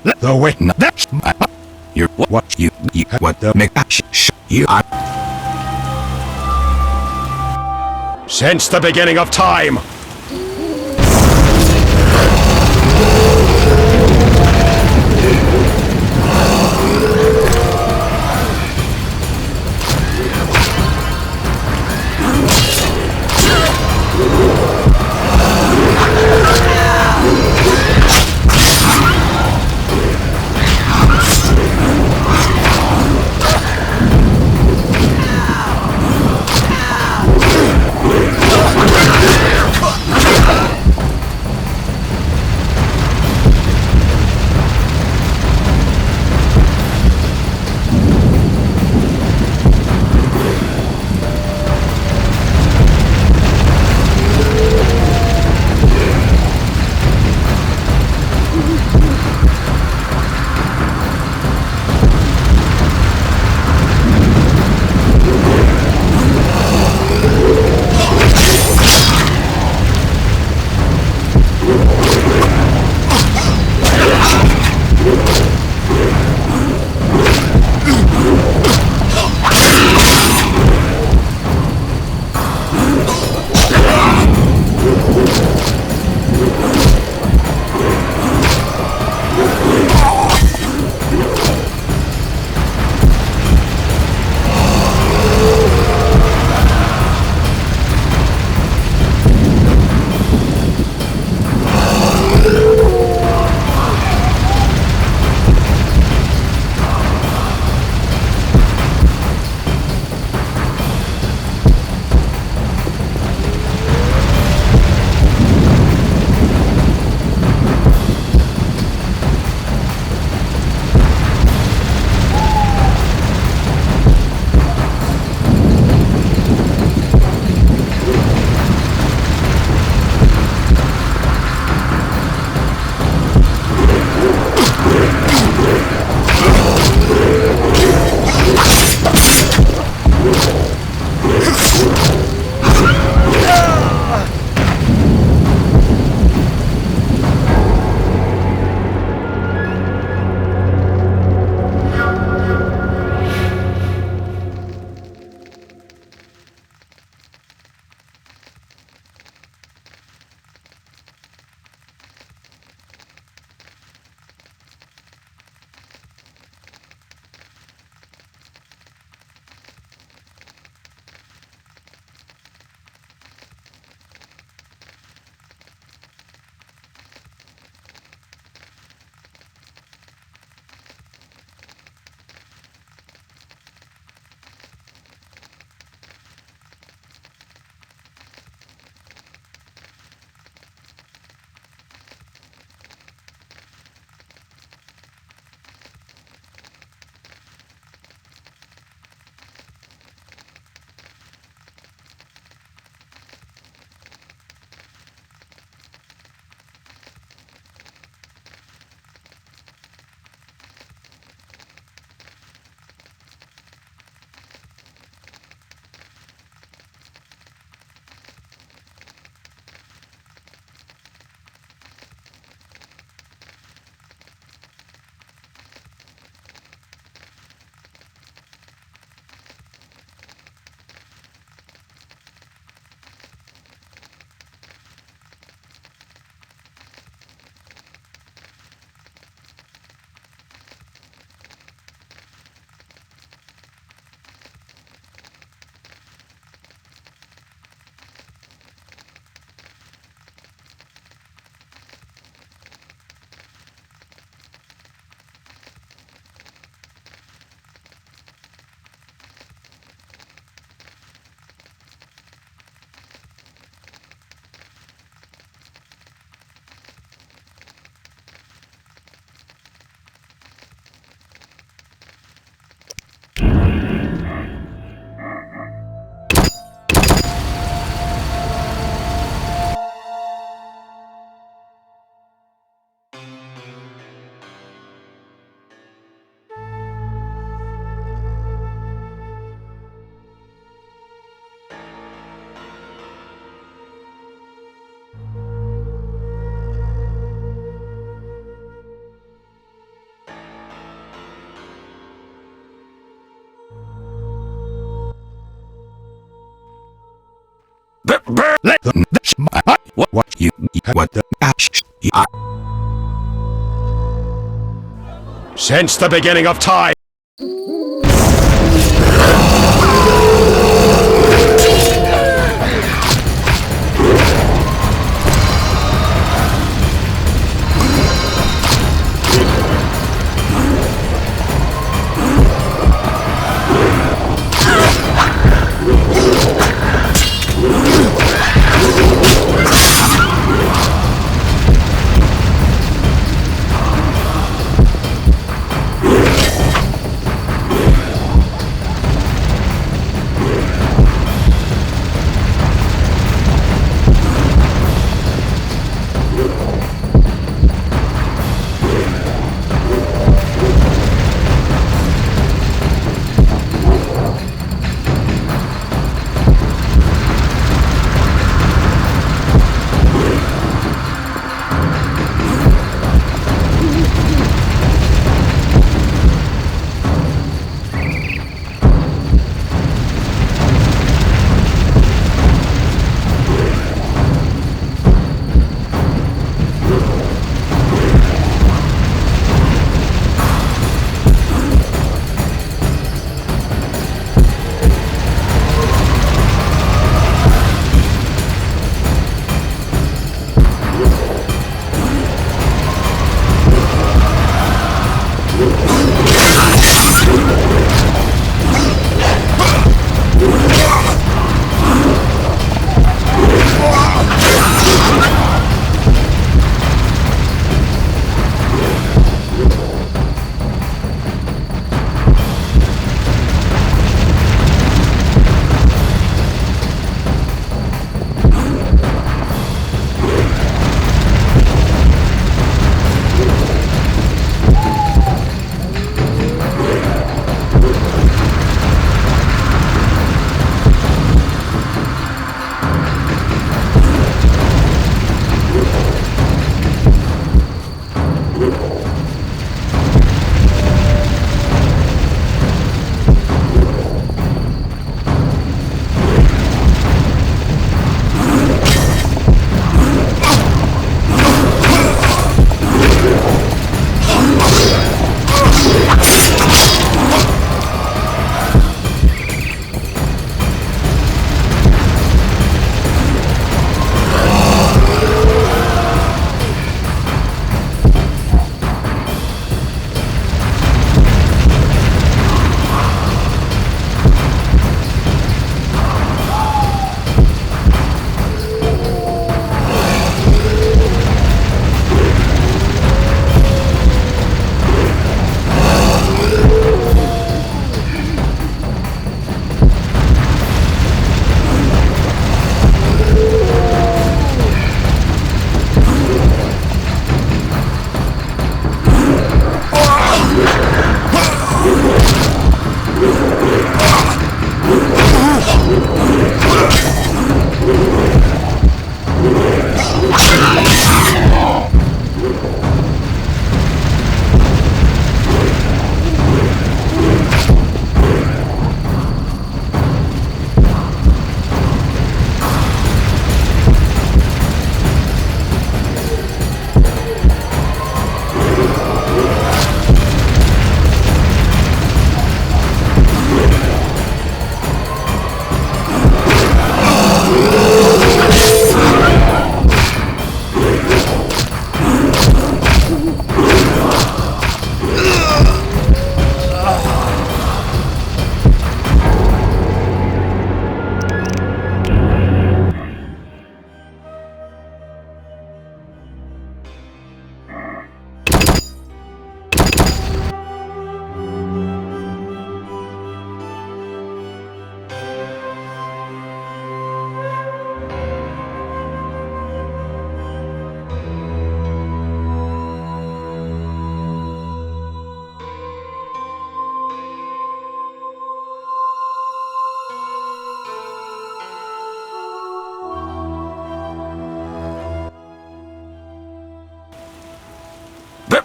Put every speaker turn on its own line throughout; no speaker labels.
the way. That's you're what you what the make you are. Since the beginning of time. Let them. What you what the ash?
Since the beginning of time.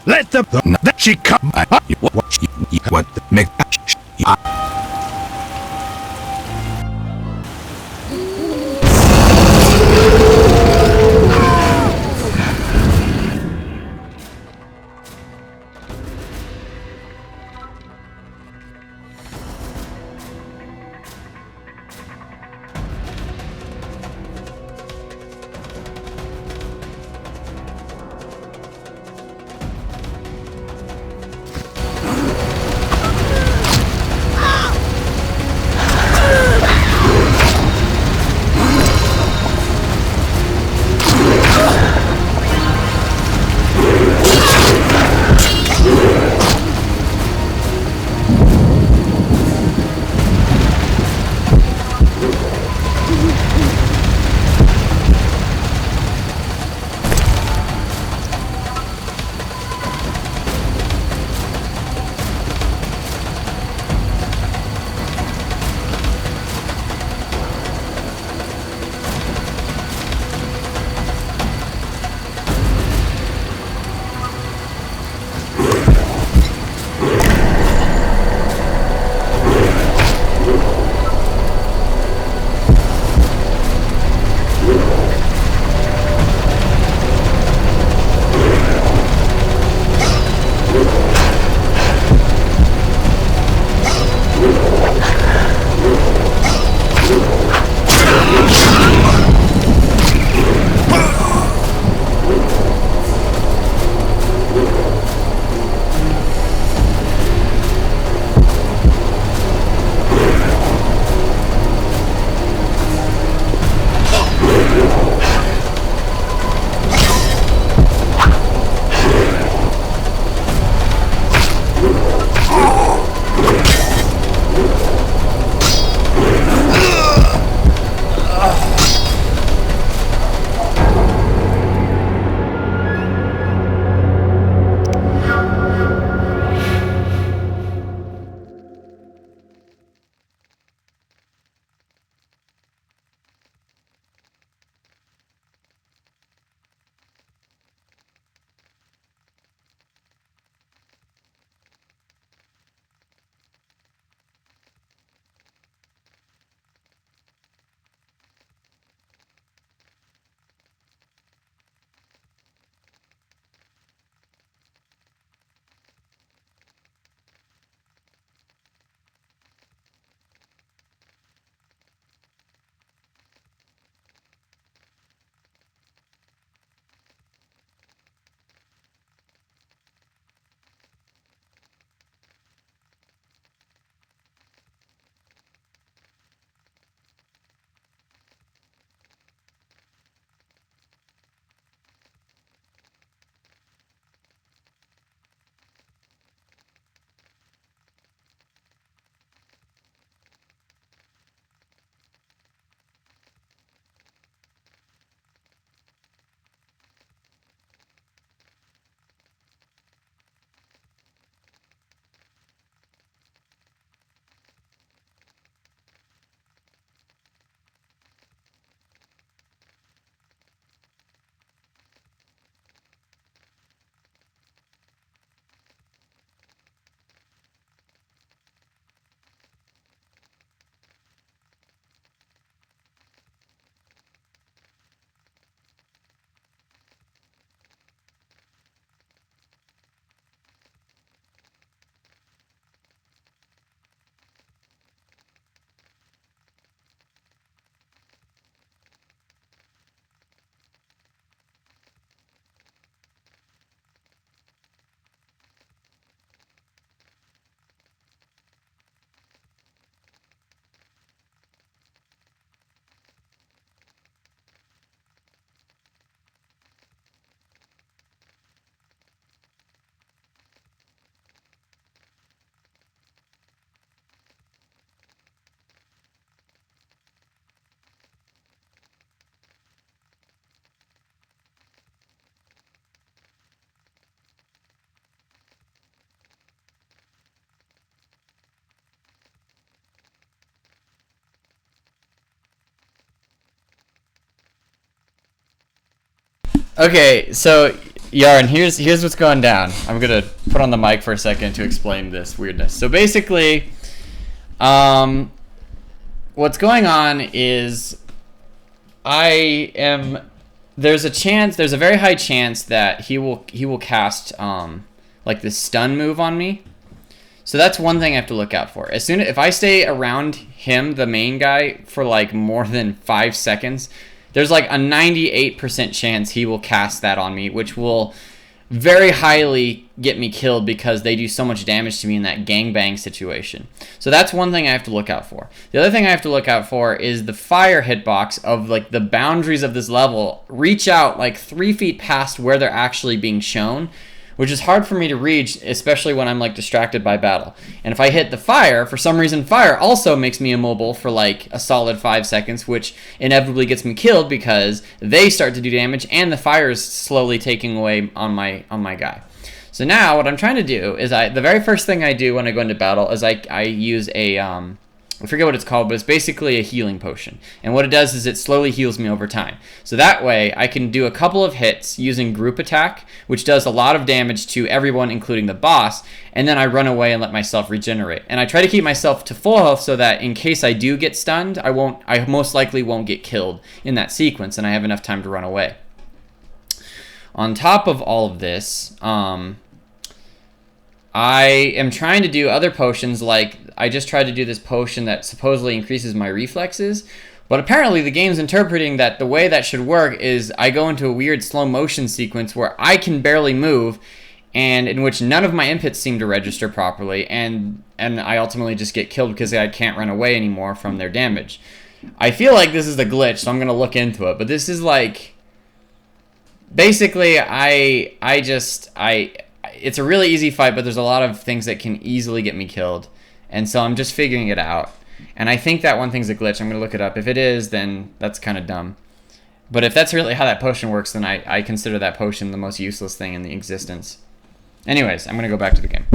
Let the that she come.
What the make?
Okay, so Yarn, here's what's going down. I'm gonna put on the mic for a second to explain this weirdness. So basically, what's going on is there's a very high chance that he will cast like this stun move on me. So that's one thing I have to look out for. If I stay around him, the main guy, for like more than 5 seconds, there's like a 98% chance he will cast that on me, which will very highly get me killed because they do so much damage to me in that gangbang situation. So that's one thing I have to look out for. The other thing I have to look out for is the fire hitbox of like the boundaries of this level reach out like 3 feet past where they're actually being shown, which is hard for me to reach, especially when I'm like distracted by battle. And if I hit the fire, for some reason fire also makes me immobile for like a solid 5 seconds, which inevitably gets me killed because they start to do damage and the fire is slowly taking away on my guy. So now what I'm trying to do is the very first thing I do when I go into battle is I use a I forget what it's called, but it's basically a healing potion. And what it does is it slowly heals me over time. So that way, I can do a couple of hits using group attack, which does a lot of damage to everyone, including the boss, and then I run away and let myself regenerate. And I try to keep myself to full health so that in case I do get stunned, I most likely won't get killed in that sequence, and I have enough time to run away. On top of all of this, I am trying to do other potions, like I just tried to do this potion that supposedly increases my reflexes, but apparently the game's interpreting that the way that should work is I go into a weird slow motion sequence where I can barely move, and in which none of my inputs seem to register properly, and I ultimately just get killed because I can't run away anymore from their damage. I feel like this is the glitch, so I'm going to look into it, but this is like... Basically, it's a really easy fight, but there's a lot of things that can easily get me killed. And so I'm just figuring it out. And I think that one thing's a glitch. I'm going to look it up. If it is, then that's kind of dumb. But if that's really how that potion works, then I consider that potion the most useless thing in the existence. Anyways, I'm going to go back to the game.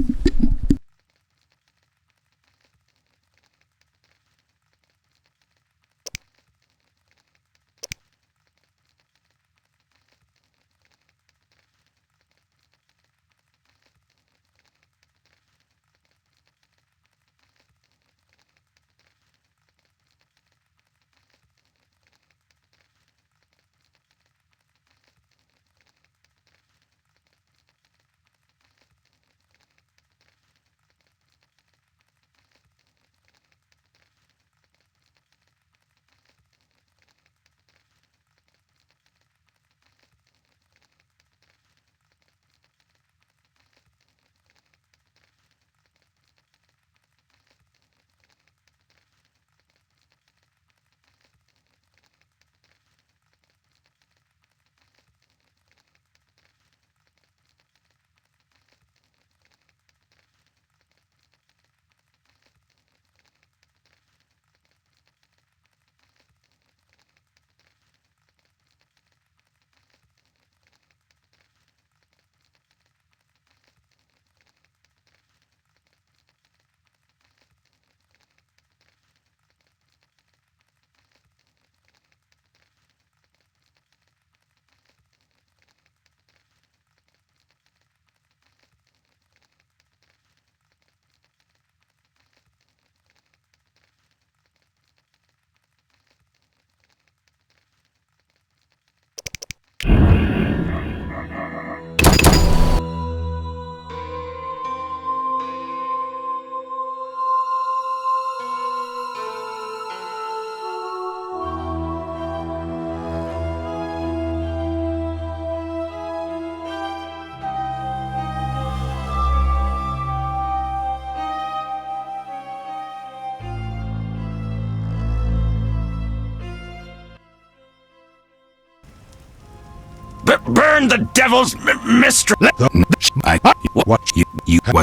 Burn the devil's mistress!
What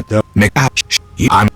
the I'm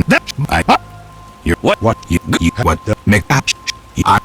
That
I. You're what you what the make action. I.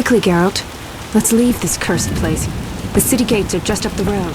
Quickly, Geralt. Let's leave this cursed place. The city gates are just up the road.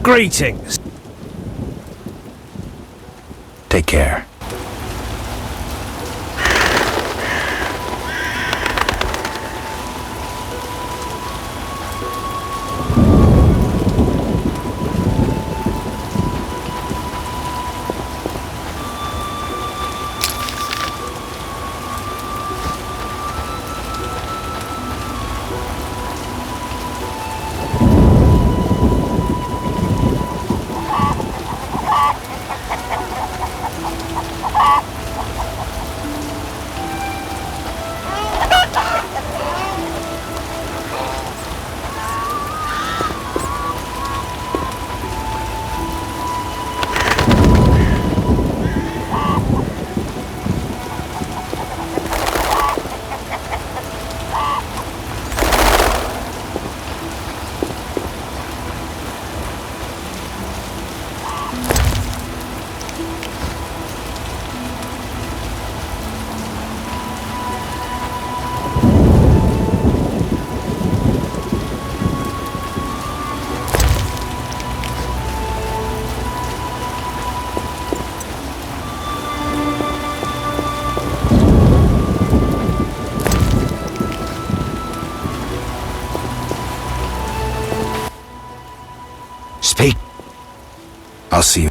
Greetings.
Take care. Speak. I'll see you.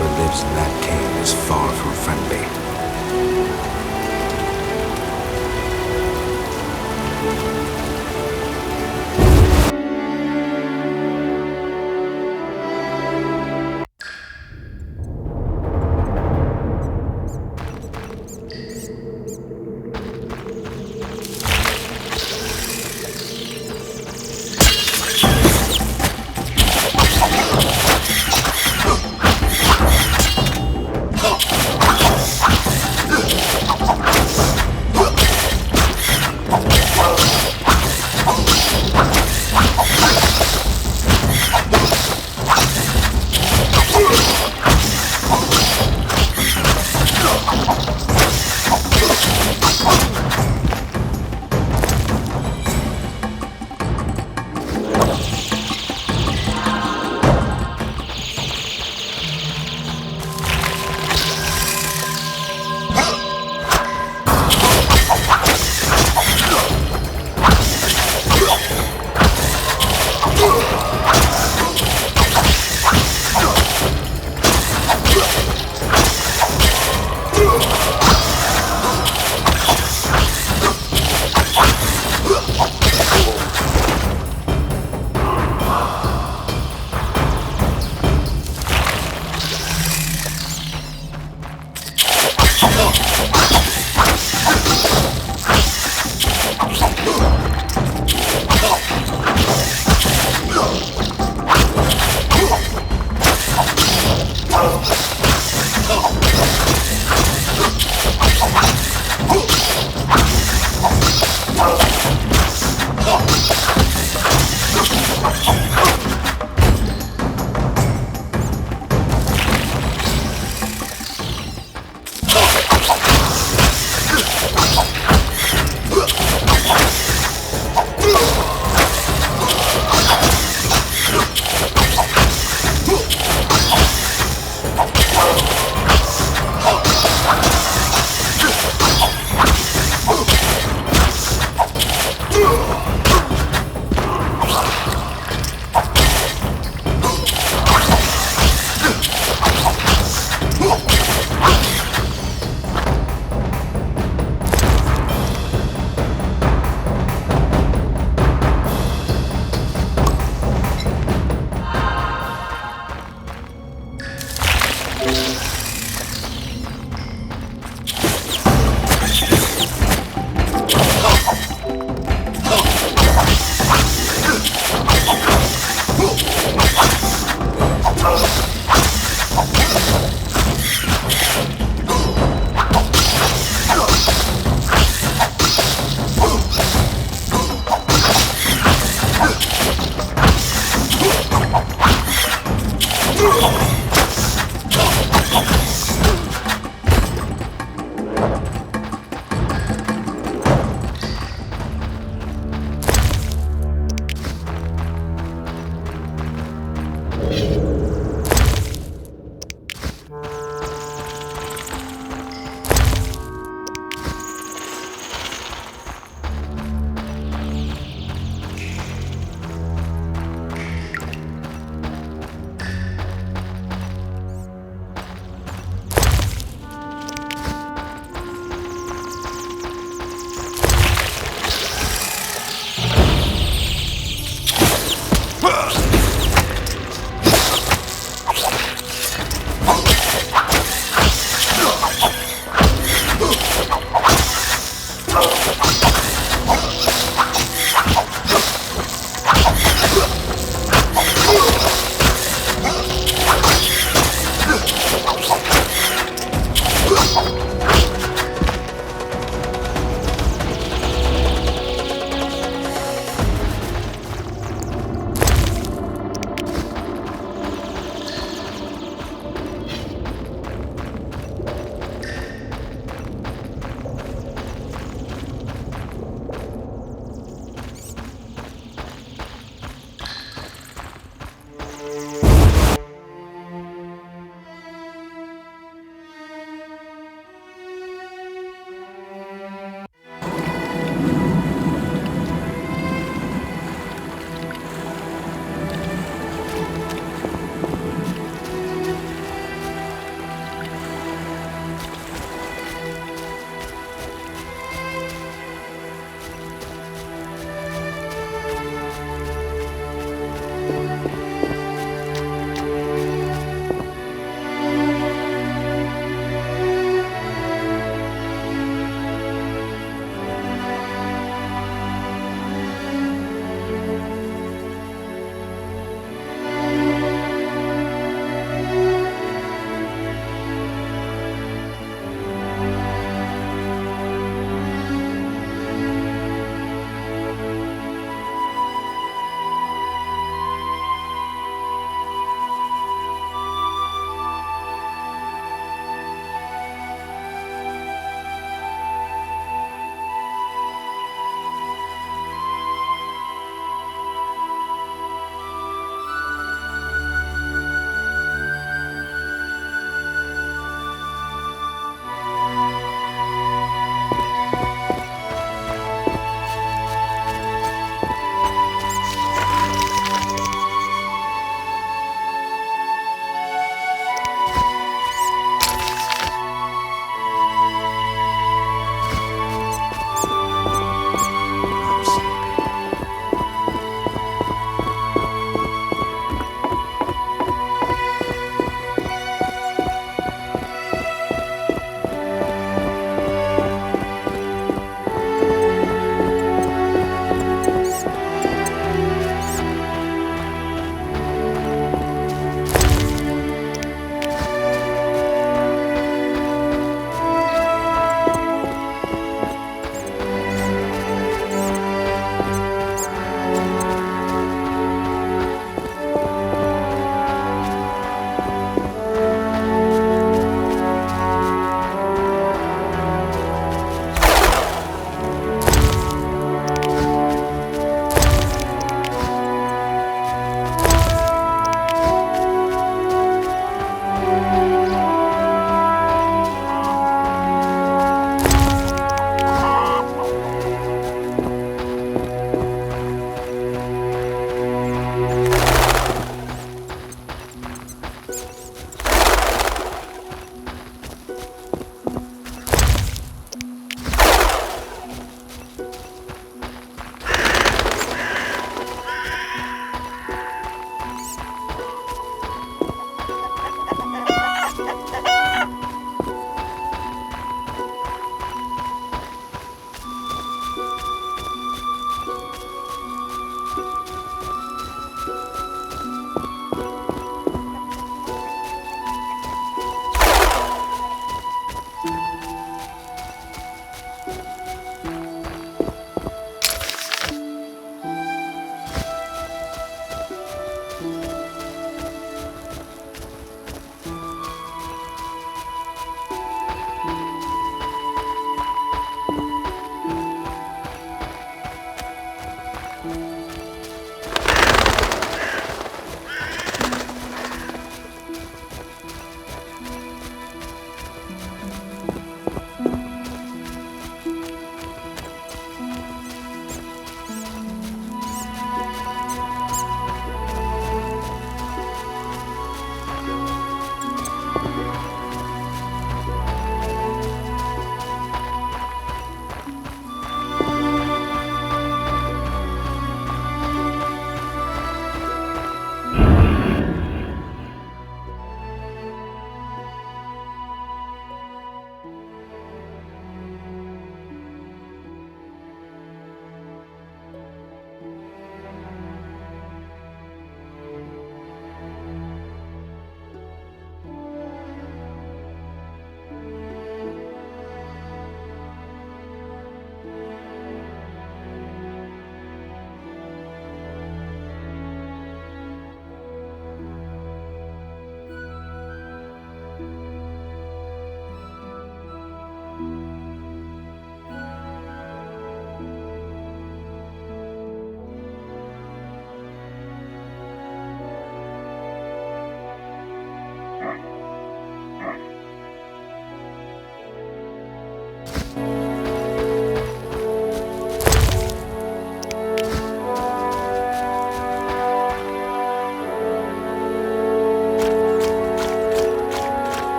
whoever lives in that cave is far from friendly.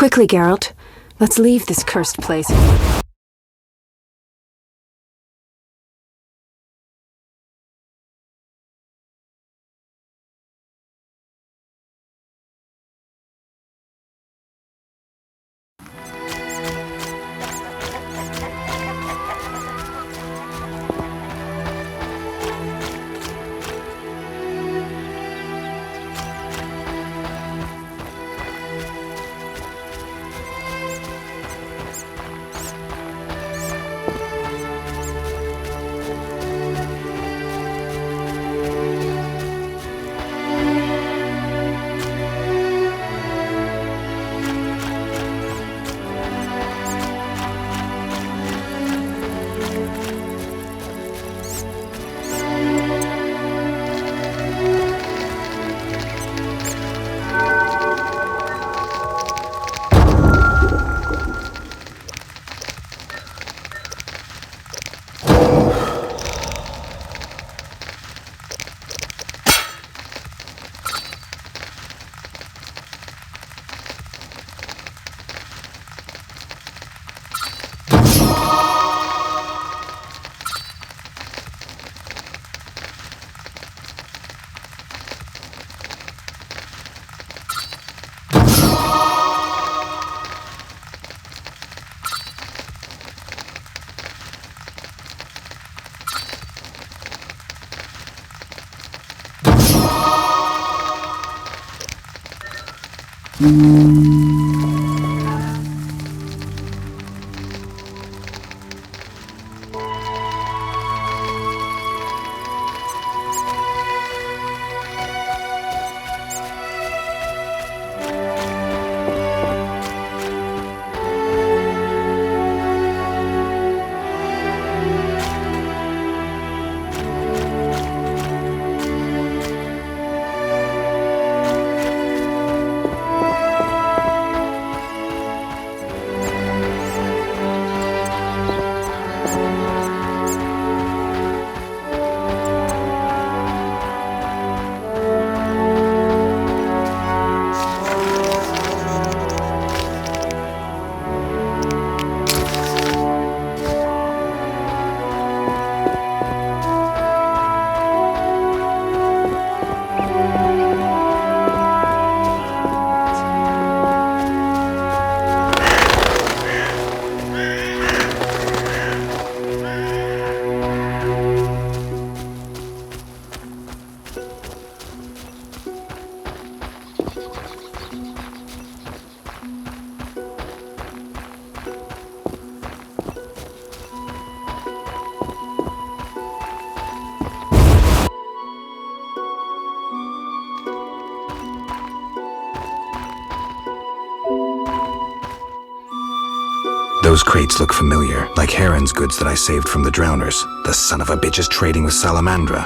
Quickly, Geralt. Let's leave this cursed place.
Those crates look familiar, like Heron's goods that I saved from the drowners. The son of a bitch is trading with Salamandra.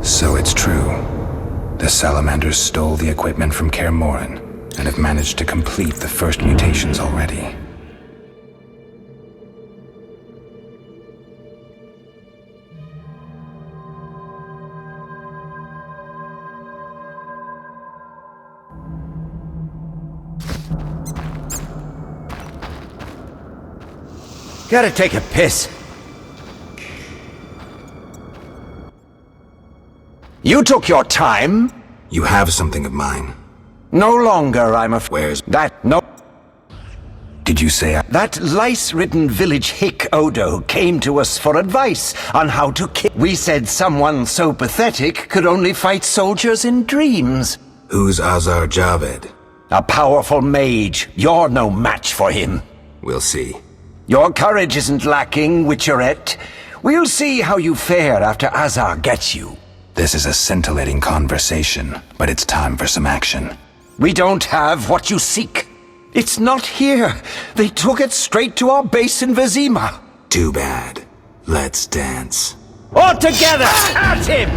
So it's true. The Salamanders stole the equipment from Kaer Morhen, and have managed to complete the first mutations already.
Gotta take a piss. You took your time.
You have something of mine.
No longer, I'm afraid.
Where's
That, no.
Did you say
That lice-ridden village hick Odo came to us for advice on how to kill. We said someone so pathetic could only fight soldiers in dreams.
Who's Azar Javed?
A powerful mage. You're no match for him.
We'll see.
Your courage isn't lacking, Witcherette. We'll see how you fare after Azar gets you.
This is a scintillating conversation, but it's time for some action.
We don't have what you seek. It's not here. They took it straight to our base in Vizima.
Too bad. Let's dance.
All together! At him!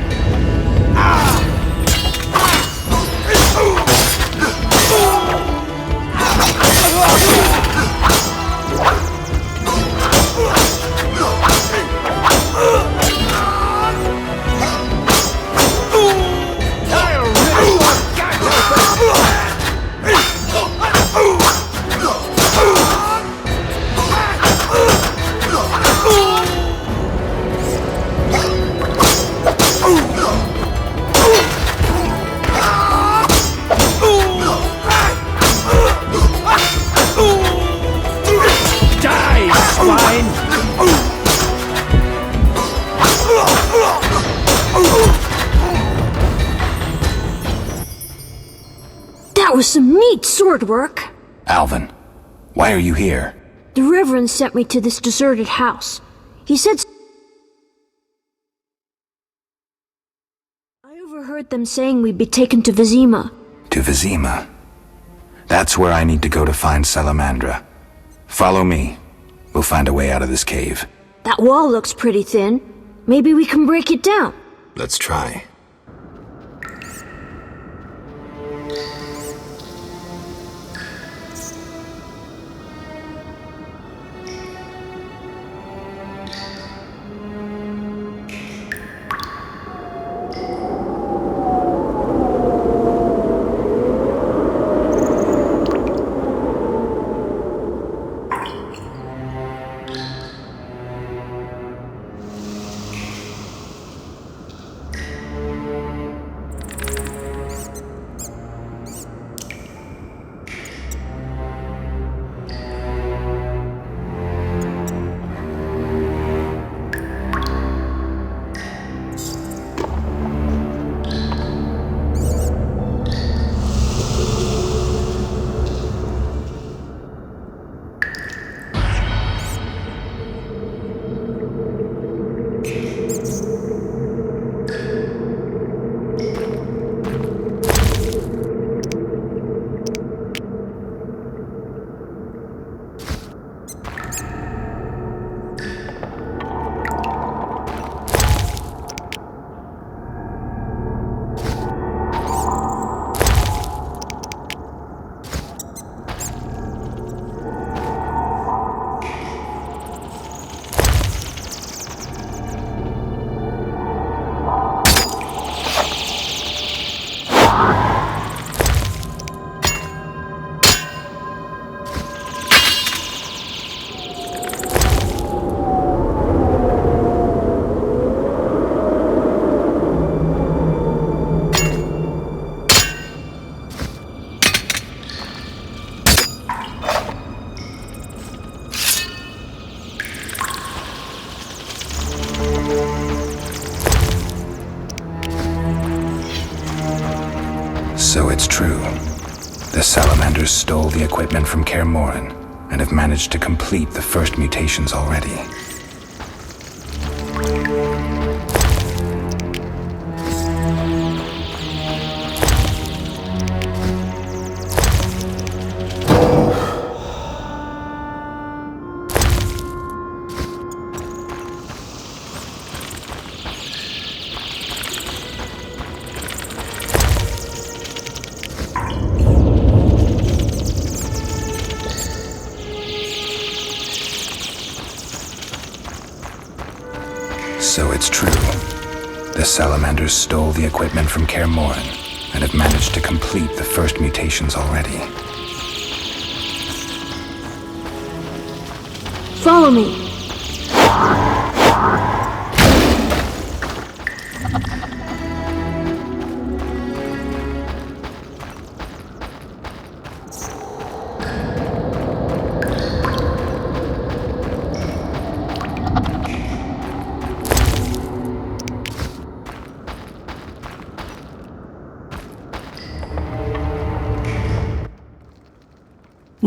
was some neat sword work.
Alvin, why are you here?
The Reverend sent me to this deserted house. He said... I overheard them saying we'd be taken to Vizima.
To Vizima. That's where I need to go to find Salamandra. Follow me. We'll find a way out of this cave.
That wall looks pretty thin. Maybe we can break it down.
Let's try. So it's true. The Salamanders stole the equipment from Kaer Morhen and have managed to complete the first mutations already. So it's true. The Salamanders stole the equipment from Kaer Morhen and have managed to complete the first mutations already.
Follow me.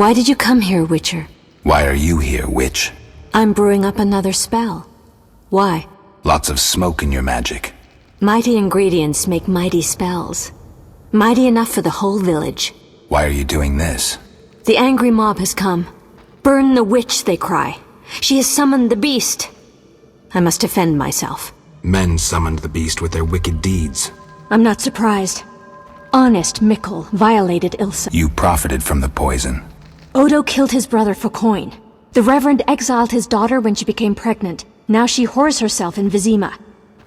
Why did you come here, Witcher?
Why are you here, witch?
I'm brewing up another spell. Why?
Lots of smoke in your magic.
Mighty ingredients make mighty spells. Mighty enough for the whole village.
Why are you doing this?
The angry mob has come. Burn the witch, they cry. She has summoned the beast. I must defend myself.
Men summoned the beast with their wicked deeds.
I'm not surprised. Honest Mikkel violated Ilsa.
You profited from the poison.
Odo killed his brother for coin. The Reverend exiled his daughter when she became pregnant. Now she whores herself in Vizima.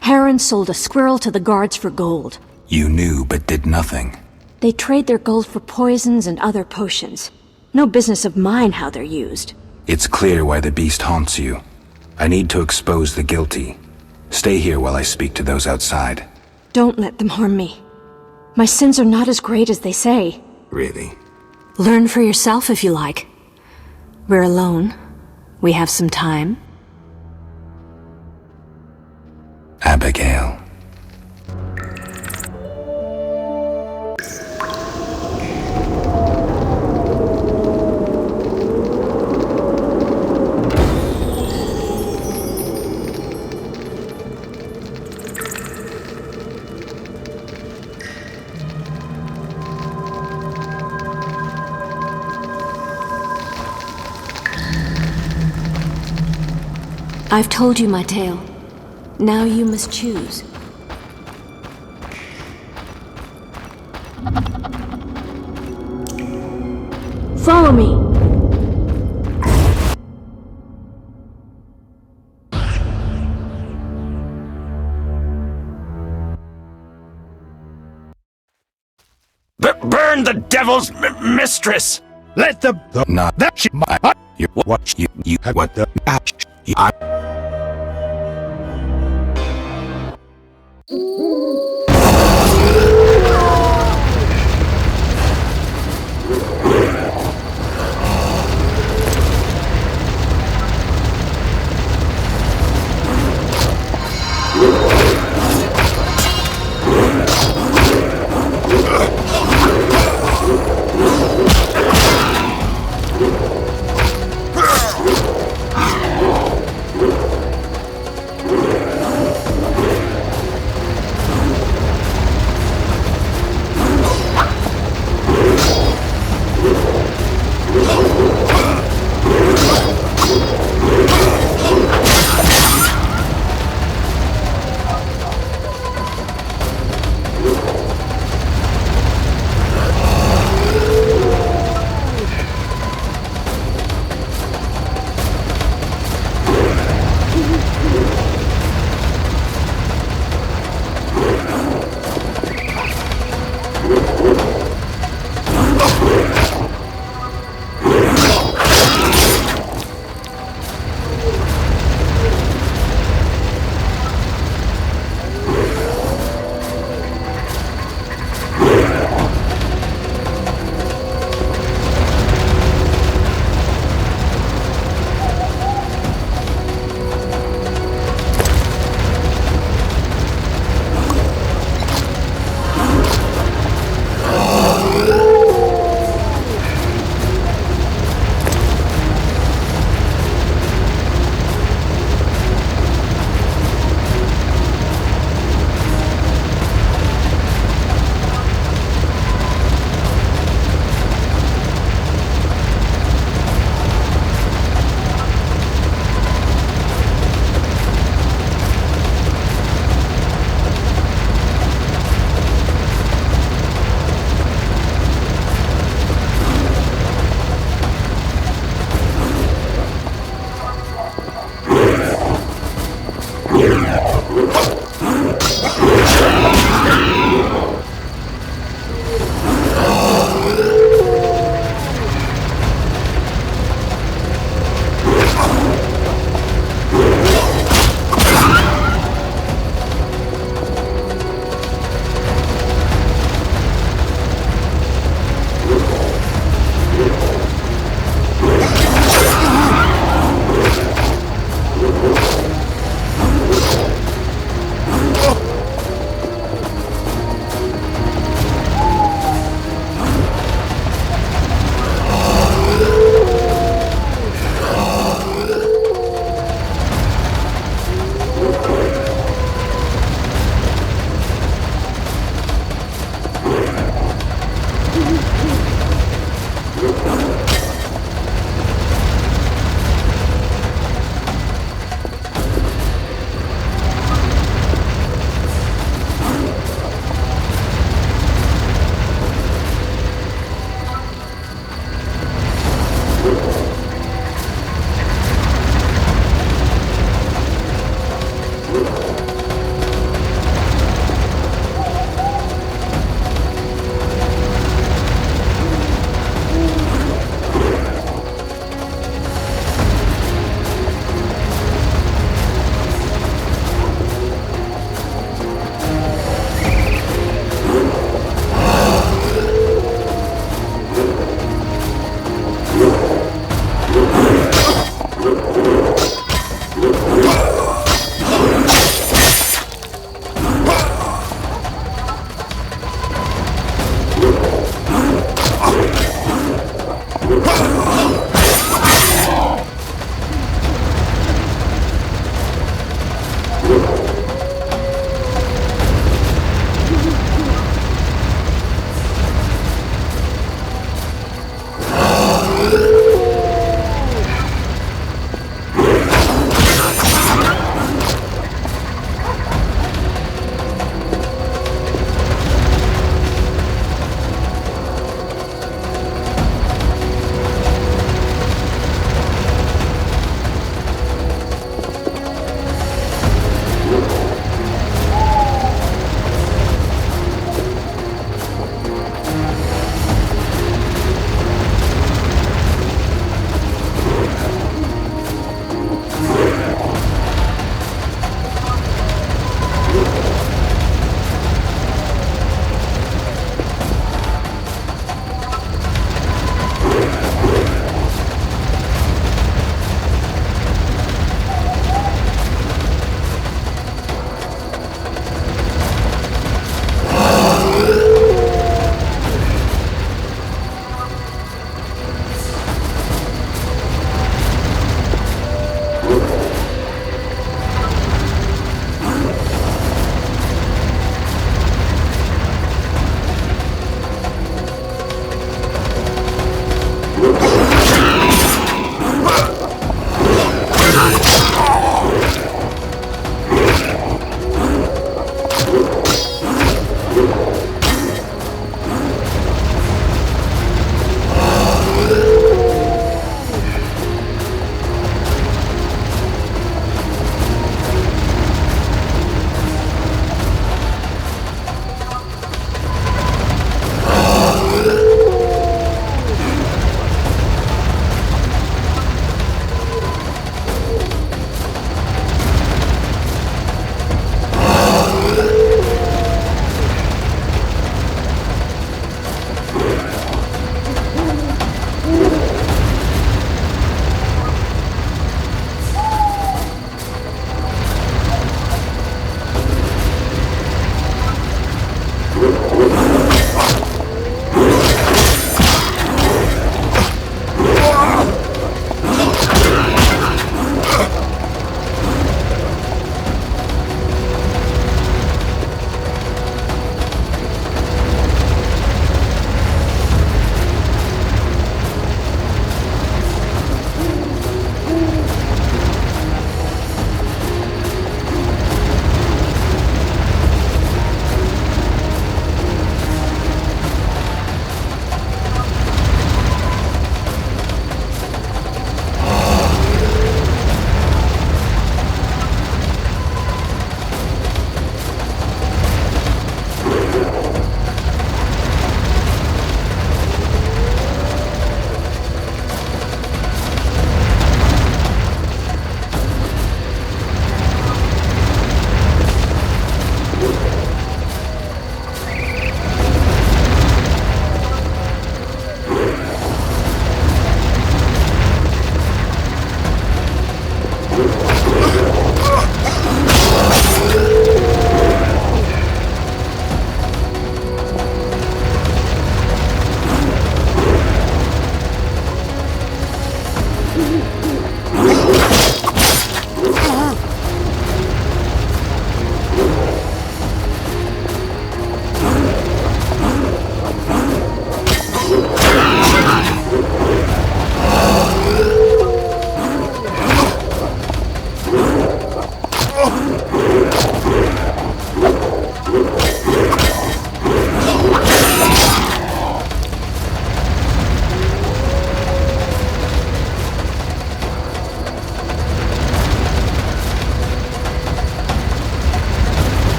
Heron sold a squirrel to the guards for gold.
You knew but did nothing.
They trade their gold for poisons and other potions. No business of mine how they're used.
It's clear why the beast haunts you. I need to expose the guilty. Stay here while I speak to those outside.
Don't let them harm me. My sins are not as great as they say.
Really?
Learn for yourself if you like. We're alone. We have some time.
Abigail.
I've told you my tale. Now you must choose. Follow me.
Burn the devil's mistress!
Let the
Not
that she my
you. What you what the I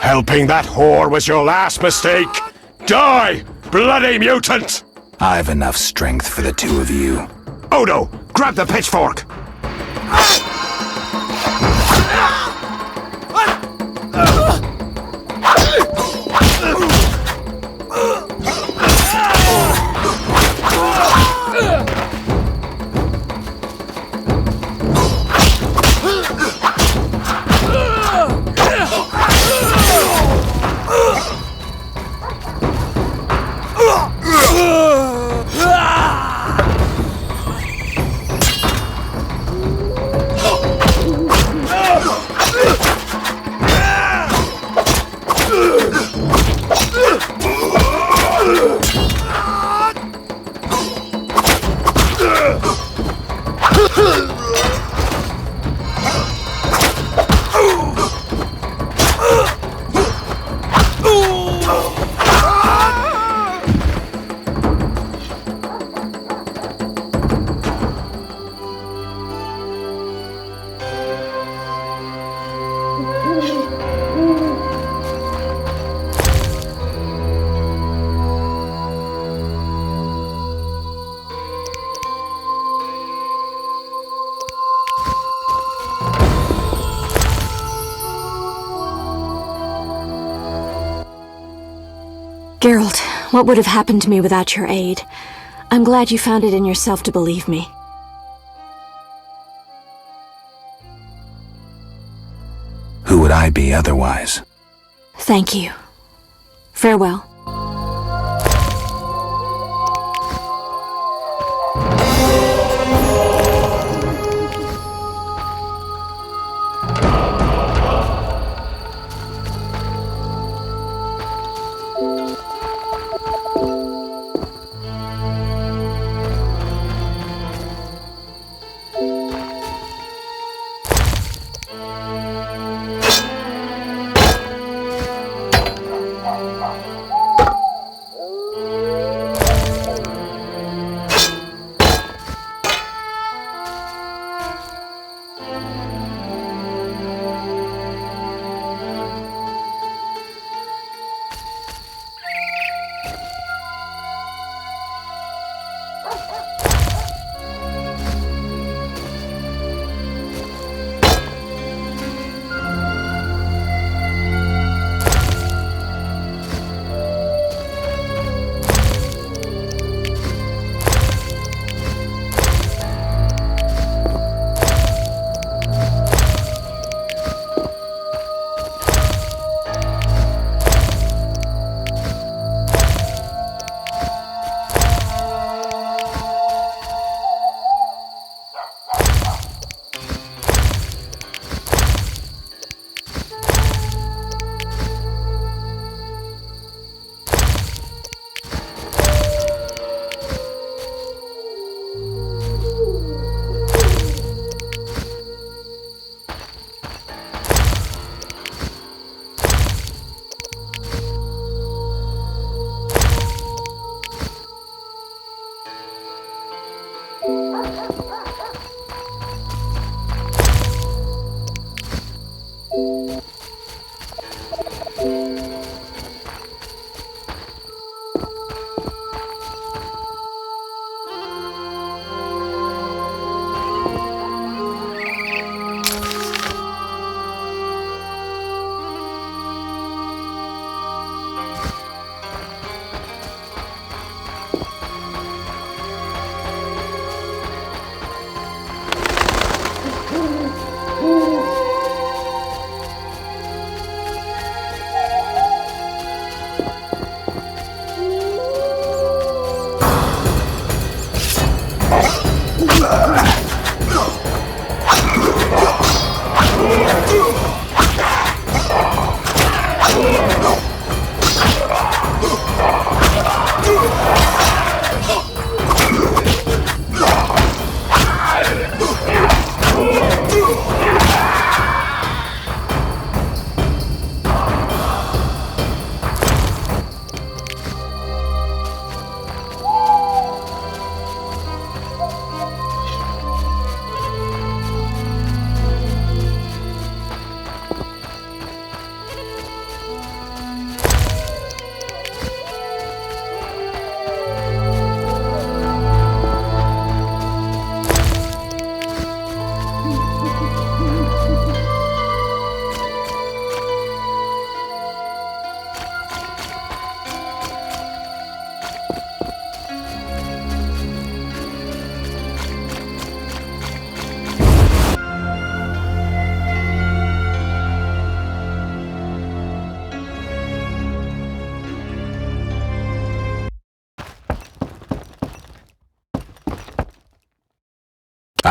Helping that whore was your last mistake. Die, bloody mutant!
I've enough strength for the two of you.
Odo, grab the pitchfork!
Geralt, what would have happened to me without your aid? I'm glad you found it in yourself to believe me.
Who would I be otherwise?
Thank you. Farewell.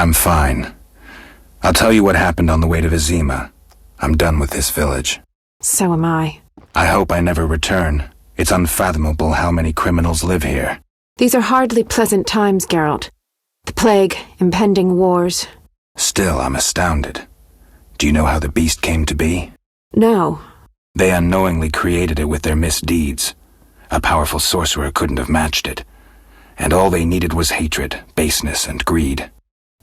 I'm fine. I'll tell you what happened on the way to Vizima. I'm done with this village.
So am I.
I hope I never return. It's unfathomable how many criminals live here.
These are hardly pleasant times, Geralt. The plague, impending wars.
Still, I'm astounded. Do you know how the beast came to be?
No.
They unknowingly created it with their misdeeds. A powerful sorcerer couldn't have matched it. And all they needed was hatred, baseness, and greed.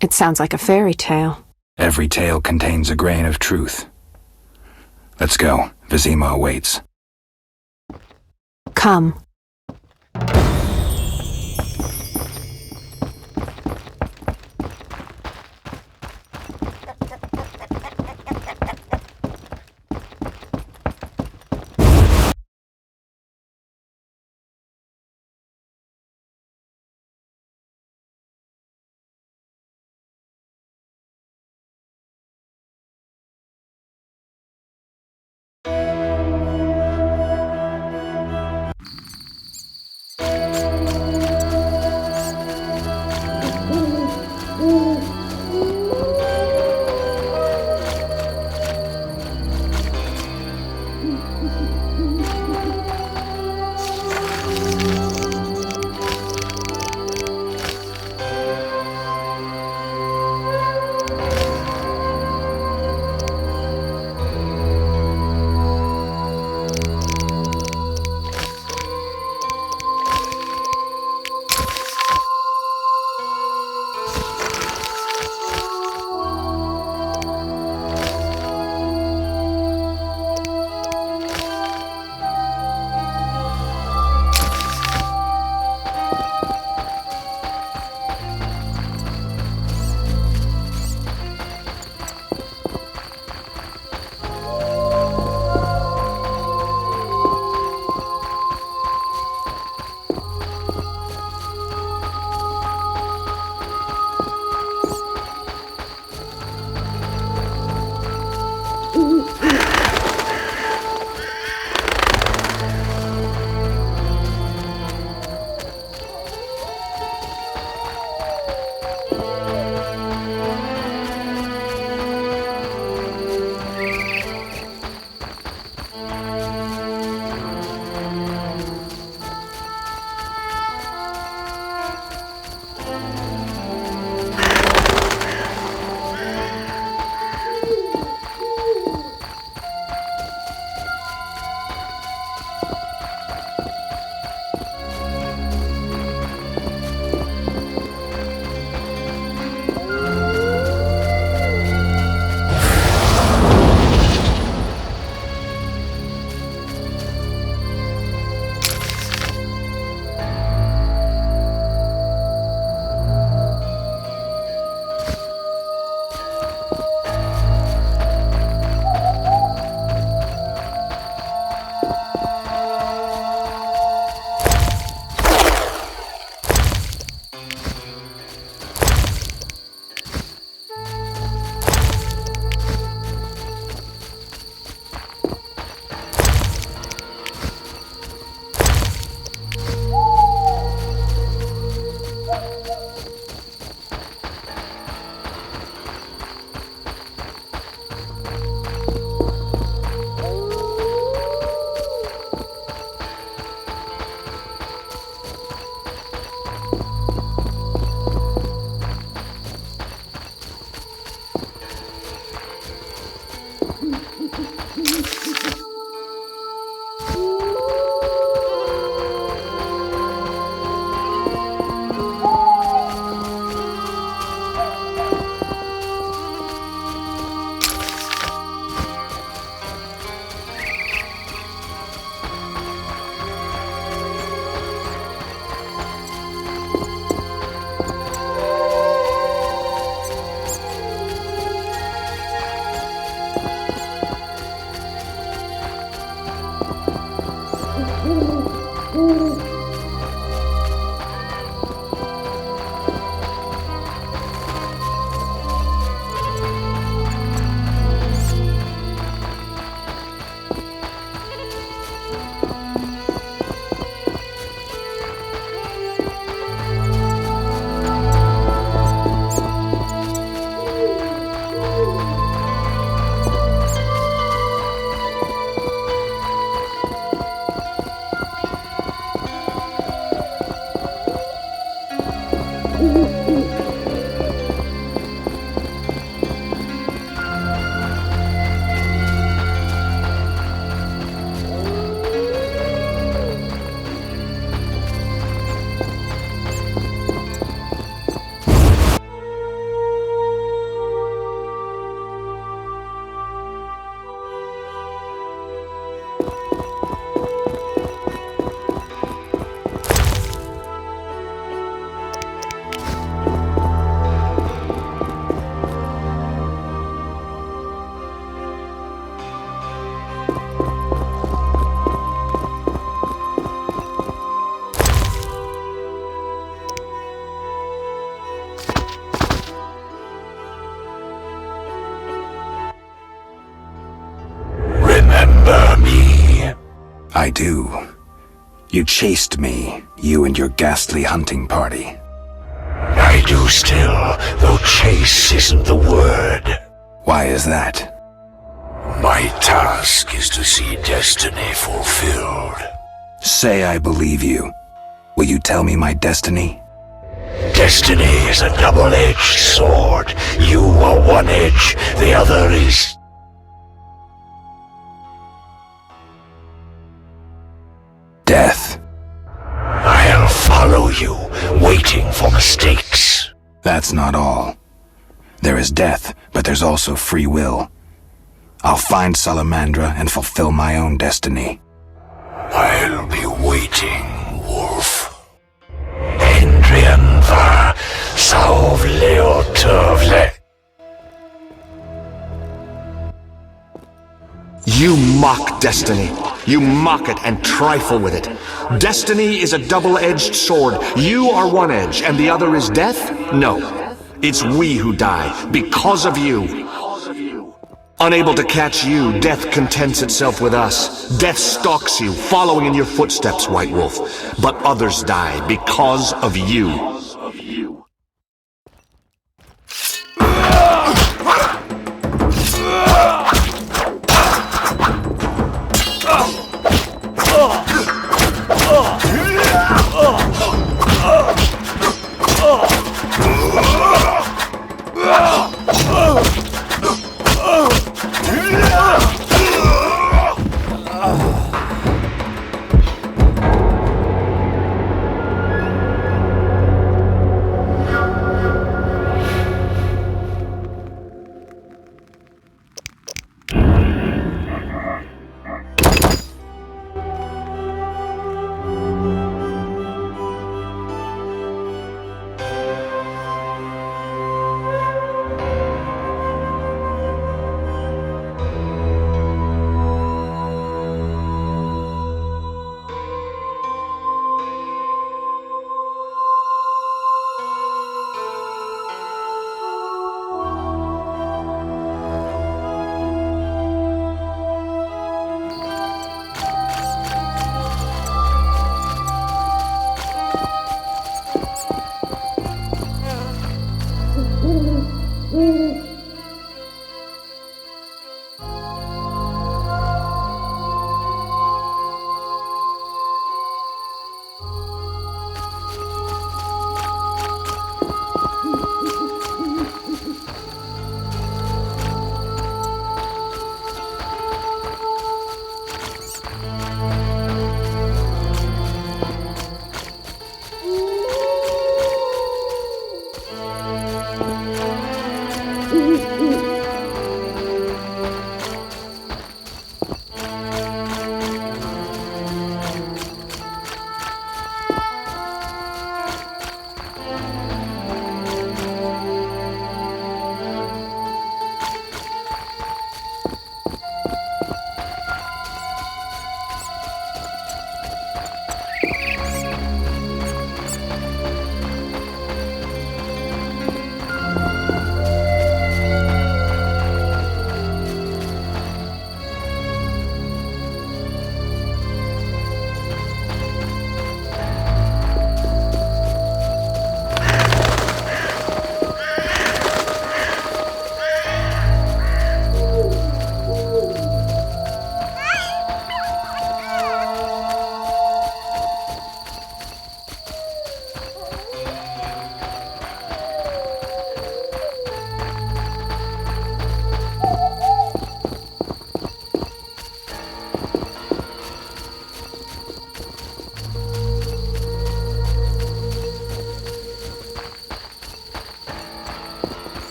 It sounds like a fairy tale.
Every tale contains a grain of truth. Let's go. Vizima awaits.
Come.
I do. You chased me, you and your ghastly hunting party.
I do still, though chase isn't the word.
Why is that?
My task is to see destiny fulfilled.
Say I believe you. Will you tell me my destiny?
Destiny is a double-edged sword. You are one edge, the other is...
Death.
I'll follow you, waiting for mistakes.
That's not all. There is death, but there's also free will. I'll find Salamandra and fulfill my own destiny.
I'll be waiting, Wolf. Endrian var sauv leo tövle.
You mock destiny. You mock it and trifle with it. Destiny is a double-edged sword. You are one edge, and the other is death? No. It's we who die, because of you. Unable to catch you, death contents itself with us. Death stalks you, following in your footsteps, White Wolf. But others die because of you.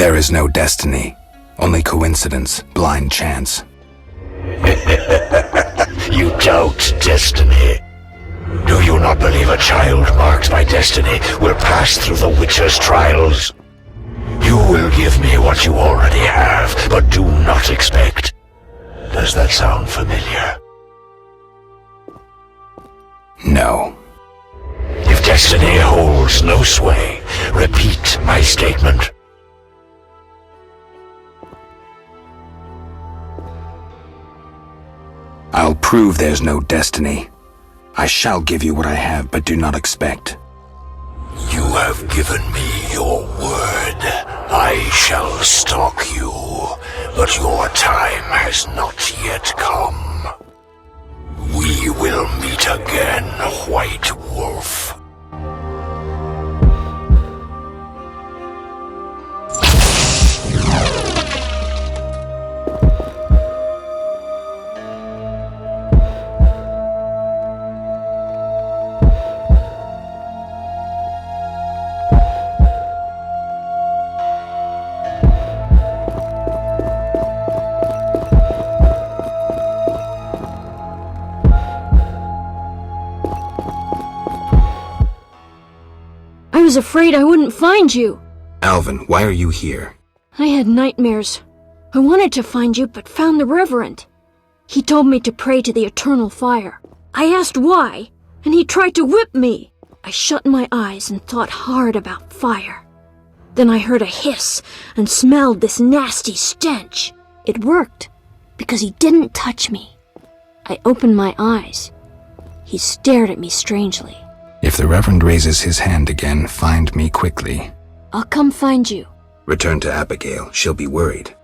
There is no destiny, only coincidence, blind chance.
You doubt destiny. Do you not believe a child marked by destiny will pass through the Witcher's trials? You will give me what you already have, but do not expect. Does that sound familiar?
No.
If destiny holds no sway, repeat my statement.
I'll prove there's no destiny. I shall give you what I have, but do not expect.
You have given me your word. I shall stalk you, but your time has not yet come. We will meet again, White Wolf.
I was afraid I wouldn't find you.
Alvin, why are you here?
I had nightmares. I wanted to find you, but found the Reverend. He told me to pray to the eternal fire. I asked why, and he tried to whip me. I shut my eyes and thought hard about fire. Then I heard a hiss and smelled this nasty stench. It worked, because he didn't touch me. I opened my eyes. He stared at me strangely.
If the Reverend raises his hand again, find me quickly.
I'll come find you.
Return to Abigail. She'll be worried.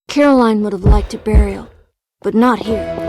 Caroline would have liked a burial, but not here.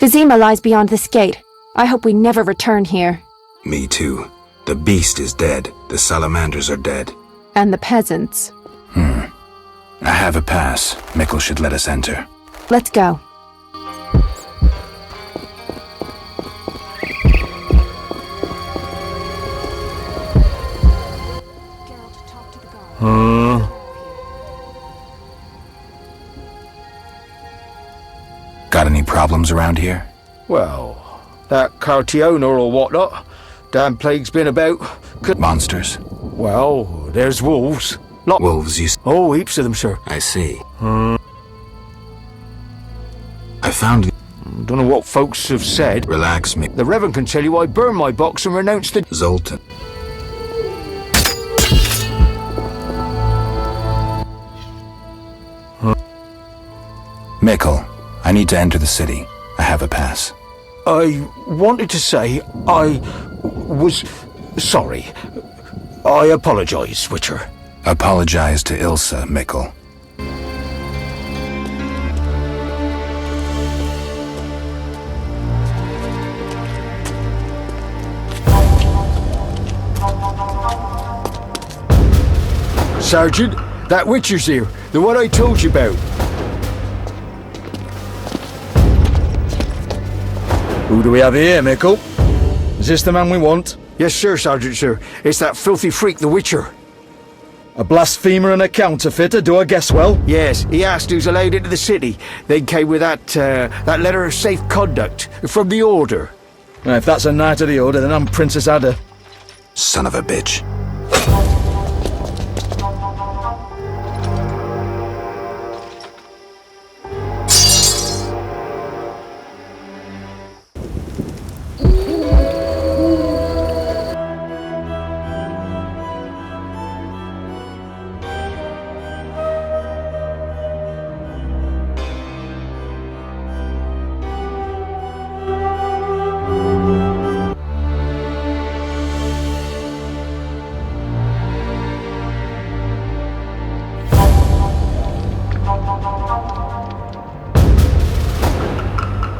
Vizima lies beyond this gate. I hope we never return here.
Me too. The beast is dead. The salamanders are dead.
And the peasants.
I have a pass. Mikkel should let us enter.
Let's go.
Got any problems around here?
Well, that Cartiona or whatnot. Damn plague's been about.
Monsters?
Well, there's wolves.
Wolves, you...
Oh, heaps of them, sir.
I see. I found...
Don't know what folks have said.
Relax, me.
The Reverend can tell you I burned my box and renounced the...
Zoltan. Mikkel, I need to enter the city. I have a pass.
I wanted to say I was sorry. I apologize, Witcher.
Apologize to Ilsa, Mikkel.
Sergeant, that Witcher's here. The one I told you about.
Who do we have here, Mikkel? Is this the man we want?
Yes, sir, Sergeant, sir. It's that filthy freak, the Witcher.
A blasphemer and a counterfeiter, do I guess well?
Yes, he asked who's allowed into the city. They came with that letter of safe conduct from the Order.
Now, if that's a Knight of the Order, then I'm Princess Ada.
Son of a bitch.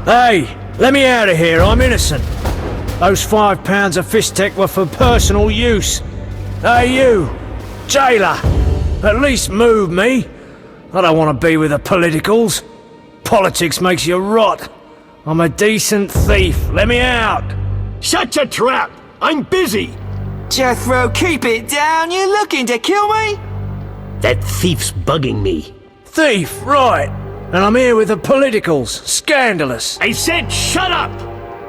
Hey, let me out of here, I'm innocent. Those £5 of Fistech were for personal use. Hey you, jailer, at least move me. I don't want to be with the politicals. Politics makes you rot. I'm a decent thief, let me out.
Shut your trap, I'm busy.
Jethro, keep it down, you looking to kill me?
That thief's bugging me.
Thief, right. And I'm here with the politicals. Scandalous.
I said shut up!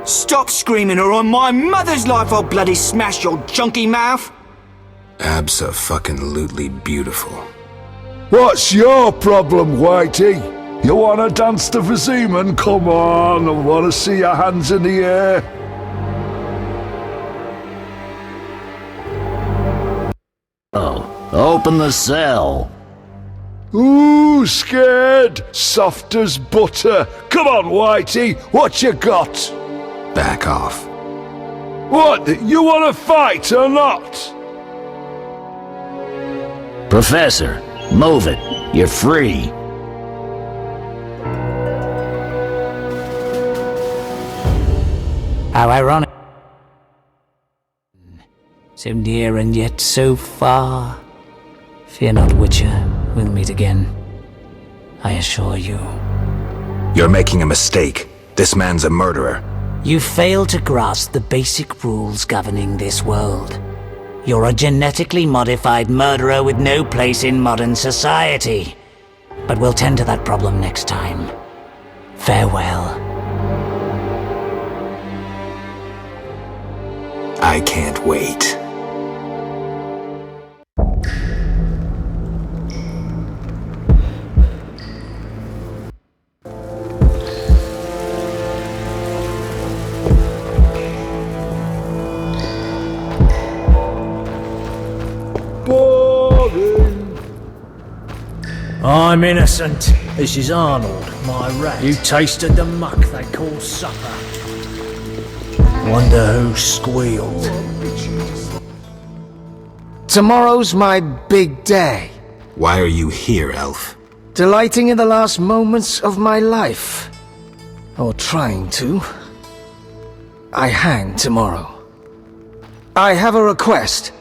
Stop screaming or on my mother's life I'll bloody smash your junky mouth!
Abso-fucking-lutely beautiful.
What's your problem, Whitey? You wanna dance to Viziman? Come on, I wanna see your hands in the air.
Oh, open the cell.
Ooh, scared? Soft as butter. Come on, Whitey, what you got?
Back off.
What, you wanna fight or not?
Professor, move it. You're free.
How ironic. So near and yet so far. Fear not, Witcher. We'll meet again. I assure you.
You're making a mistake. This man's a murderer.
You fail to grasp the basic rules governing this world. You're a genetically modified murderer with no place in modern society. But we'll tend to that problem next time. Farewell.
I can't wait.
I'm innocent. This is Arnold, my rat. You tasted the muck they call supper. Wonder who squealed.
Tomorrow's my big day.
Why are you here, Elf?
Delighting in the last moments of my life.
Or trying to. I hang tomorrow. I have a request.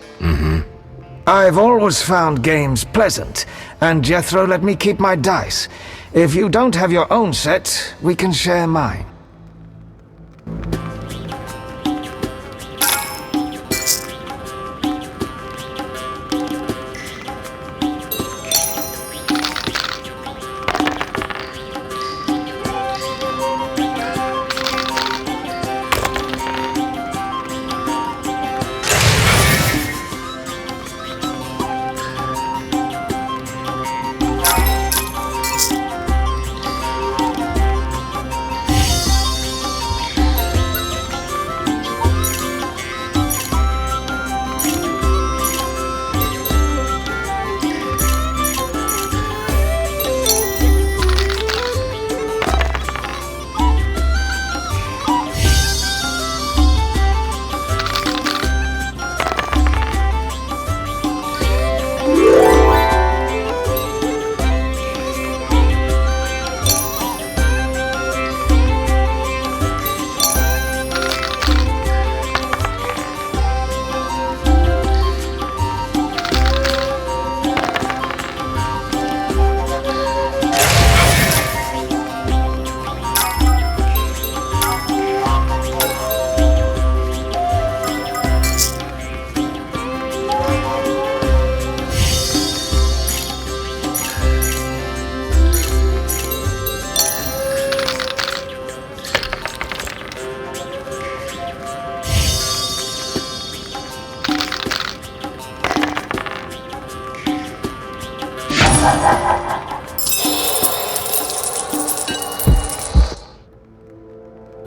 I've always found games pleasant, and Jethro let me keep my dice. If you don't have your own set, we can share mine.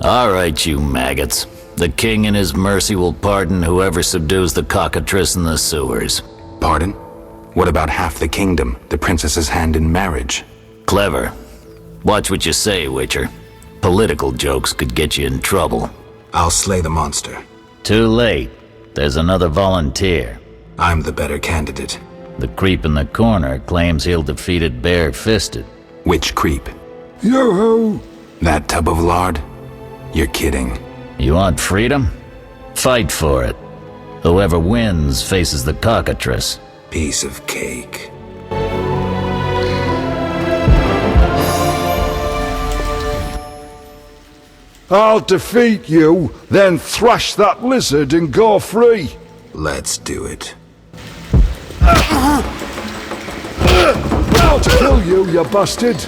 All right, you maggots. The king in his mercy will pardon whoever subdues the cockatrice in the sewers.
Pardon? What about half the kingdom, the princess's hand in marriage?
Clever. Watch what you say, Witcher. Political jokes could get you in trouble.
I'll slay the monster.
Too late. There's another volunteer.
I'm the better candidate.
The creep in the corner claims he'll defeat it bare-fisted.
Which creep?
Yoo-hoo!
That tub of lard? You're kidding.
You want freedom? Fight for it. Whoever wins faces the cockatrice.
Piece of cake.
I'll defeat you, then thrash that lizard and go free.
Let's do it.
I'll kill you, you bastard.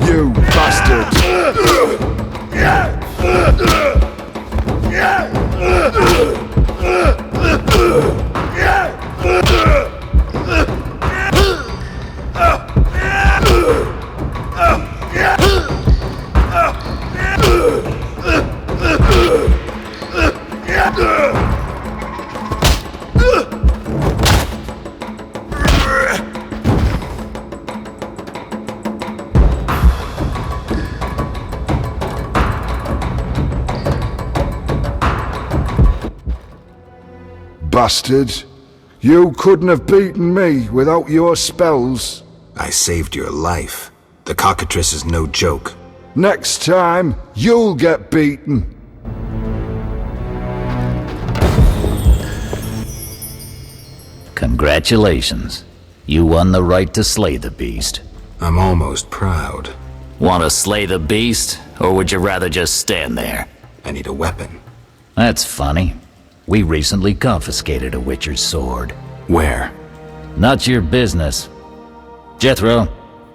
You bastard! Bastard. You couldn't have beaten me without your spells.
I saved your life. The cockatrice is no joke.
Next time, you'll get beaten.
Congratulations. You won the right to slay the beast.
I'm almost proud.
Want to slay the beast, or would you rather just stand there?
I need a weapon.
That's funny. We recently confiscated a Witcher's sword.
Where?
Not your business. Jethro,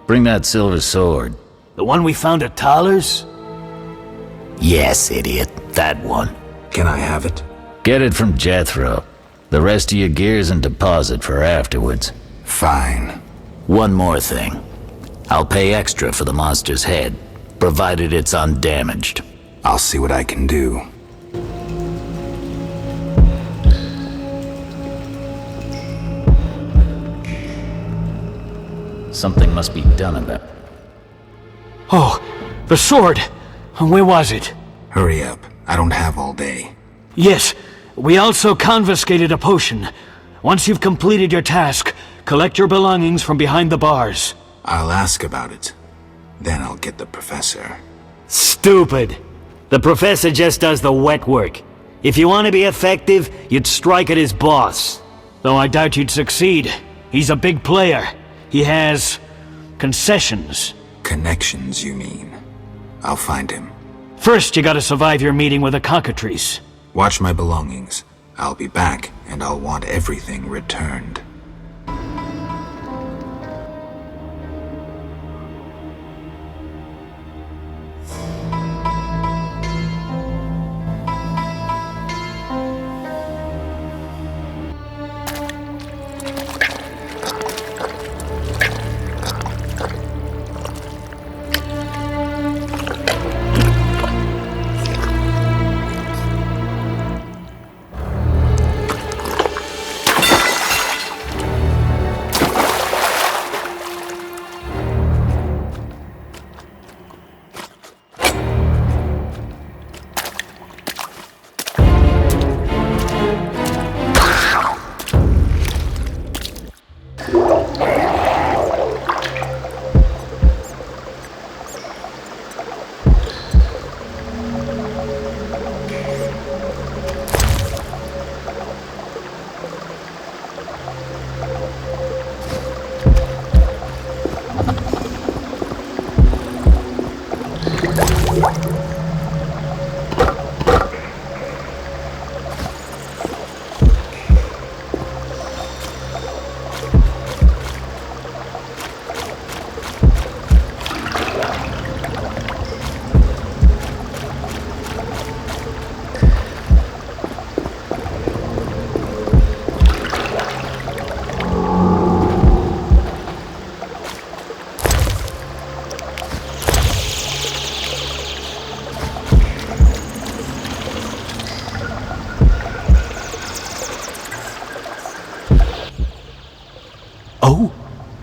bring that silver sword.
The one we found at Thaler's?
Yes, idiot. That one.
Can I have it?
Get it from Jethro. The rest of your gear's in deposit for afterwards.
Fine.
One more thing. I'll pay extra for the monster's head, provided it's undamaged.
I'll see what I can do.
Something must be done about it.
Oh, the sword! Where was it?
Hurry up. I don't have all day.
Yes, we also confiscated a potion. Once you've completed your task, collect your belongings from behind the bars.
I'll ask about it. Then I'll get the professor.
Stupid. The professor just does the wet work. If you want to be effective, you'd strike at his boss.
Though I doubt you'd succeed. He's a big player. He has concessions.
Connections, you mean? I'll find him.
First, you gotta survive your meeting with the cockatrice.
Watch my belongings. I'll be back, and I'll want everything returned.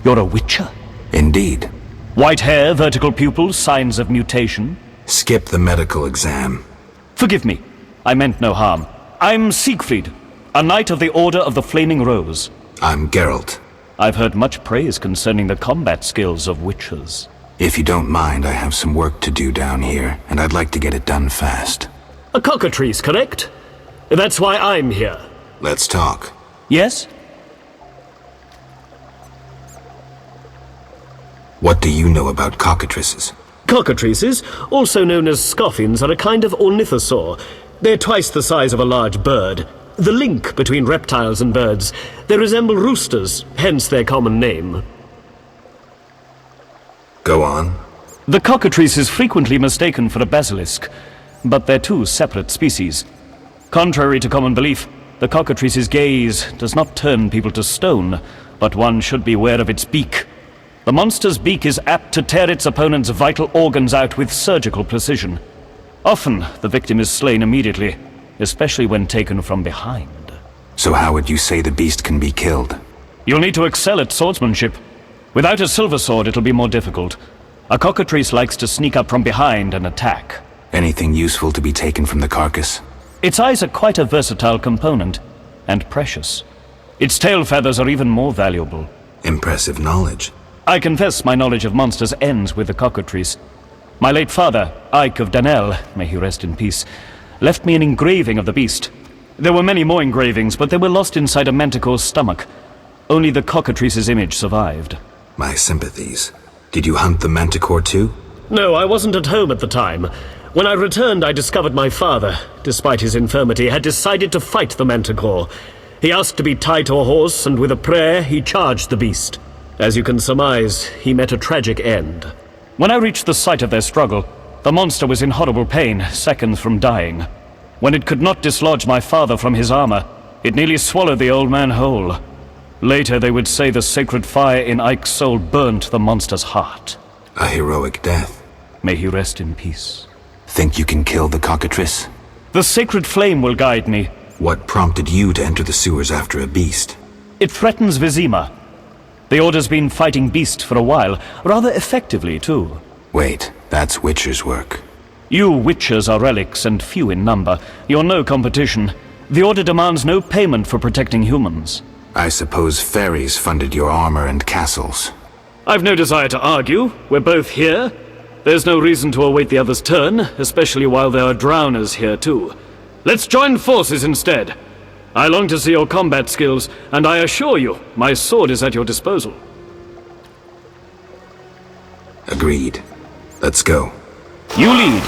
You're a witcher?
Indeed.
White hair, vertical pupils, signs of mutation?
Skip the medical exam.
Forgive me. I meant no harm. I'm Siegfried, a knight of the Order of the Flaming Rose.
I'm Geralt.
I've heard much praise concerning the combat skills of witchers.
If you don't mind, I have some work to do down here, and I'd like to get it done fast.
A cockatrice, correct? That's why I'm here.
Let's talk.
Yes?
What do you know about cockatrices?
Cockatrices, also known as scoffins, are a kind of ornithosaur. They're twice the size of a large bird. The link between reptiles and birds. They resemble roosters, hence their common name.
Go on.
The cockatrice is frequently mistaken for a basilisk, but they're two separate species. Contrary to common belief, the cockatrice's gaze does not turn people to stone, but one should beware of its beak. The monster's beak is apt to tear its opponent's vital organs out with surgical precision. Often, the victim is slain immediately, especially when taken from behind.
So how would you say the beast can be killed?
You'll need to excel at swordsmanship. Without a silver sword, it'll be more difficult. A cockatrice likes to sneak up from behind and attack.
Anything useful to be taken from the carcass?
Its eyes are quite a versatile component, and precious. Its tail feathers are even more valuable.
Impressive knowledge.
I confess my knowledge of monsters ends with the cockatrice. My late father, Ike of Danel, may he rest in peace, left me an engraving of the beast. There were many more engravings, but they were lost inside a manticore's stomach. Only the cockatrice's image survived.
My sympathies. Did you hunt the manticore too?
No, I wasn't at home at the time. When I returned, I discovered my father, despite his infirmity, had decided to fight the manticore. He asked to be tied to a horse, and with a prayer, he charged the beast. As you can surmise, he met a tragic end. When I reached the site of their struggle, the monster was in horrible pain, seconds from dying. When it could not dislodge my father from his armor, it nearly swallowed the old man whole. Later they would say the sacred fire in Ike's soul burnt the monster's heart.
A heroic death.
May he rest in peace.
Think you can kill the cockatrice?
The sacred flame will guide me.
What prompted you to enter the sewers after a beast?
It threatens Vizima.
The Order's been fighting Beast for a while, rather effectively, too.
Wait, that's Witcher's work.
You Witchers are relics and few in number. You're no competition. The Order demands no payment for protecting humans.
I suppose fairies funded your armor and castles.
I've no desire to argue. We're both here. There's no reason to await the other's turn, especially while there are drowners here too. Let's join forces instead. I long to see your combat skills, and I assure you, my sword is at your disposal.
Agreed. Let's go.
You lead.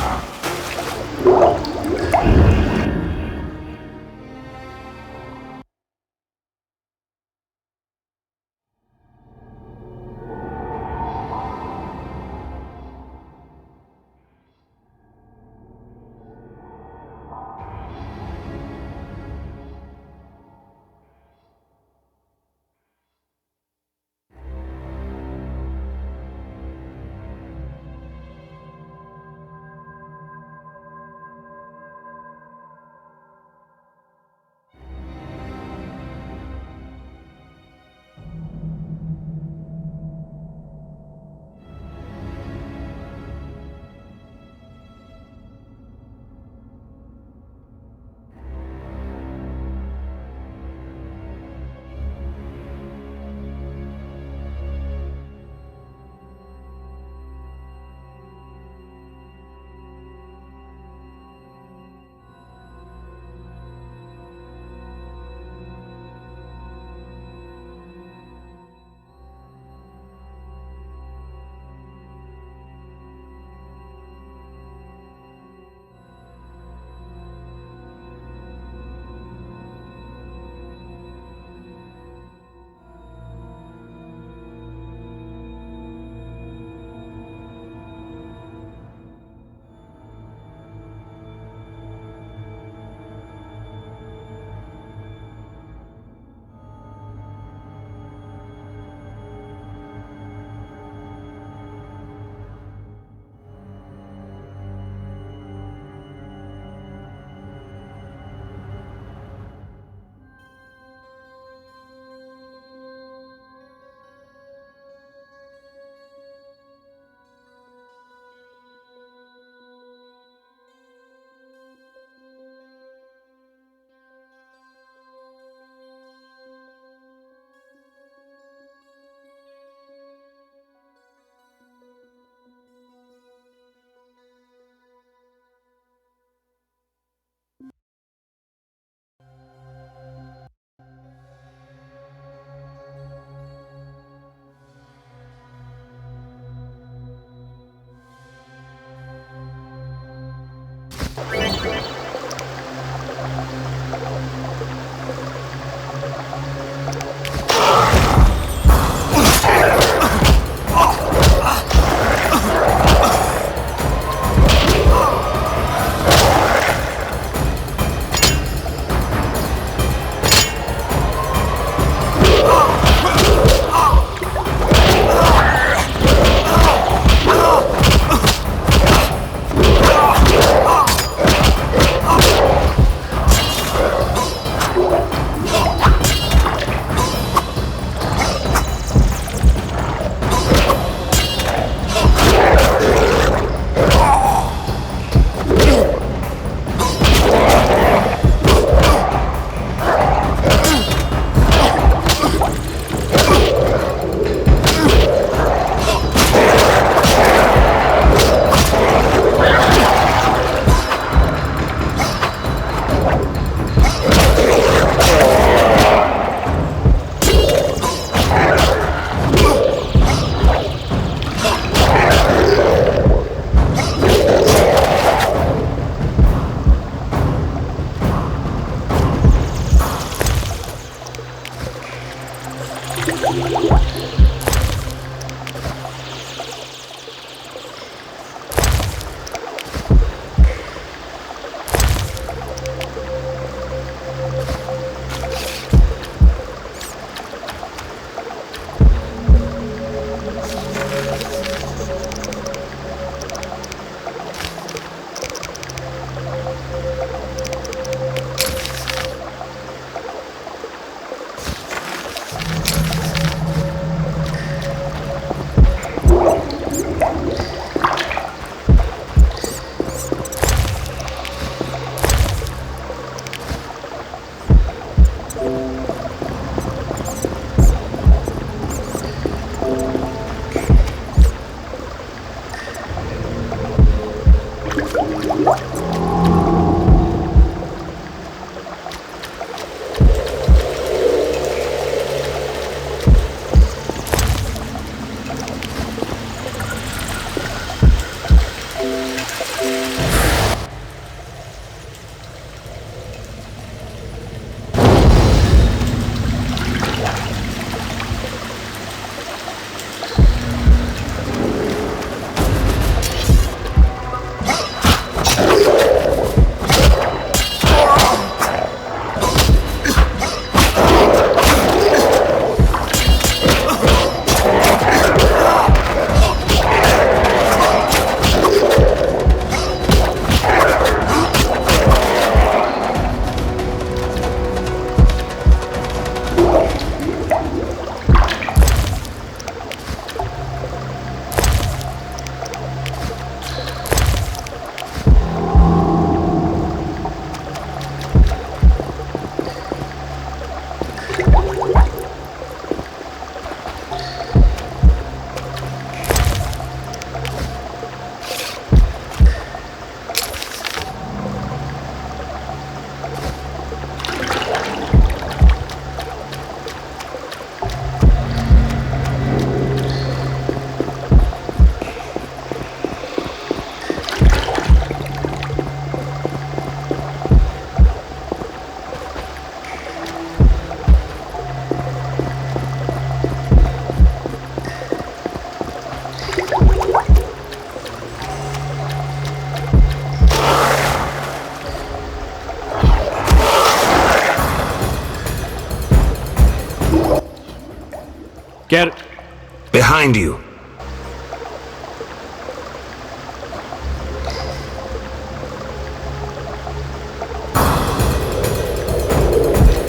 Behind you.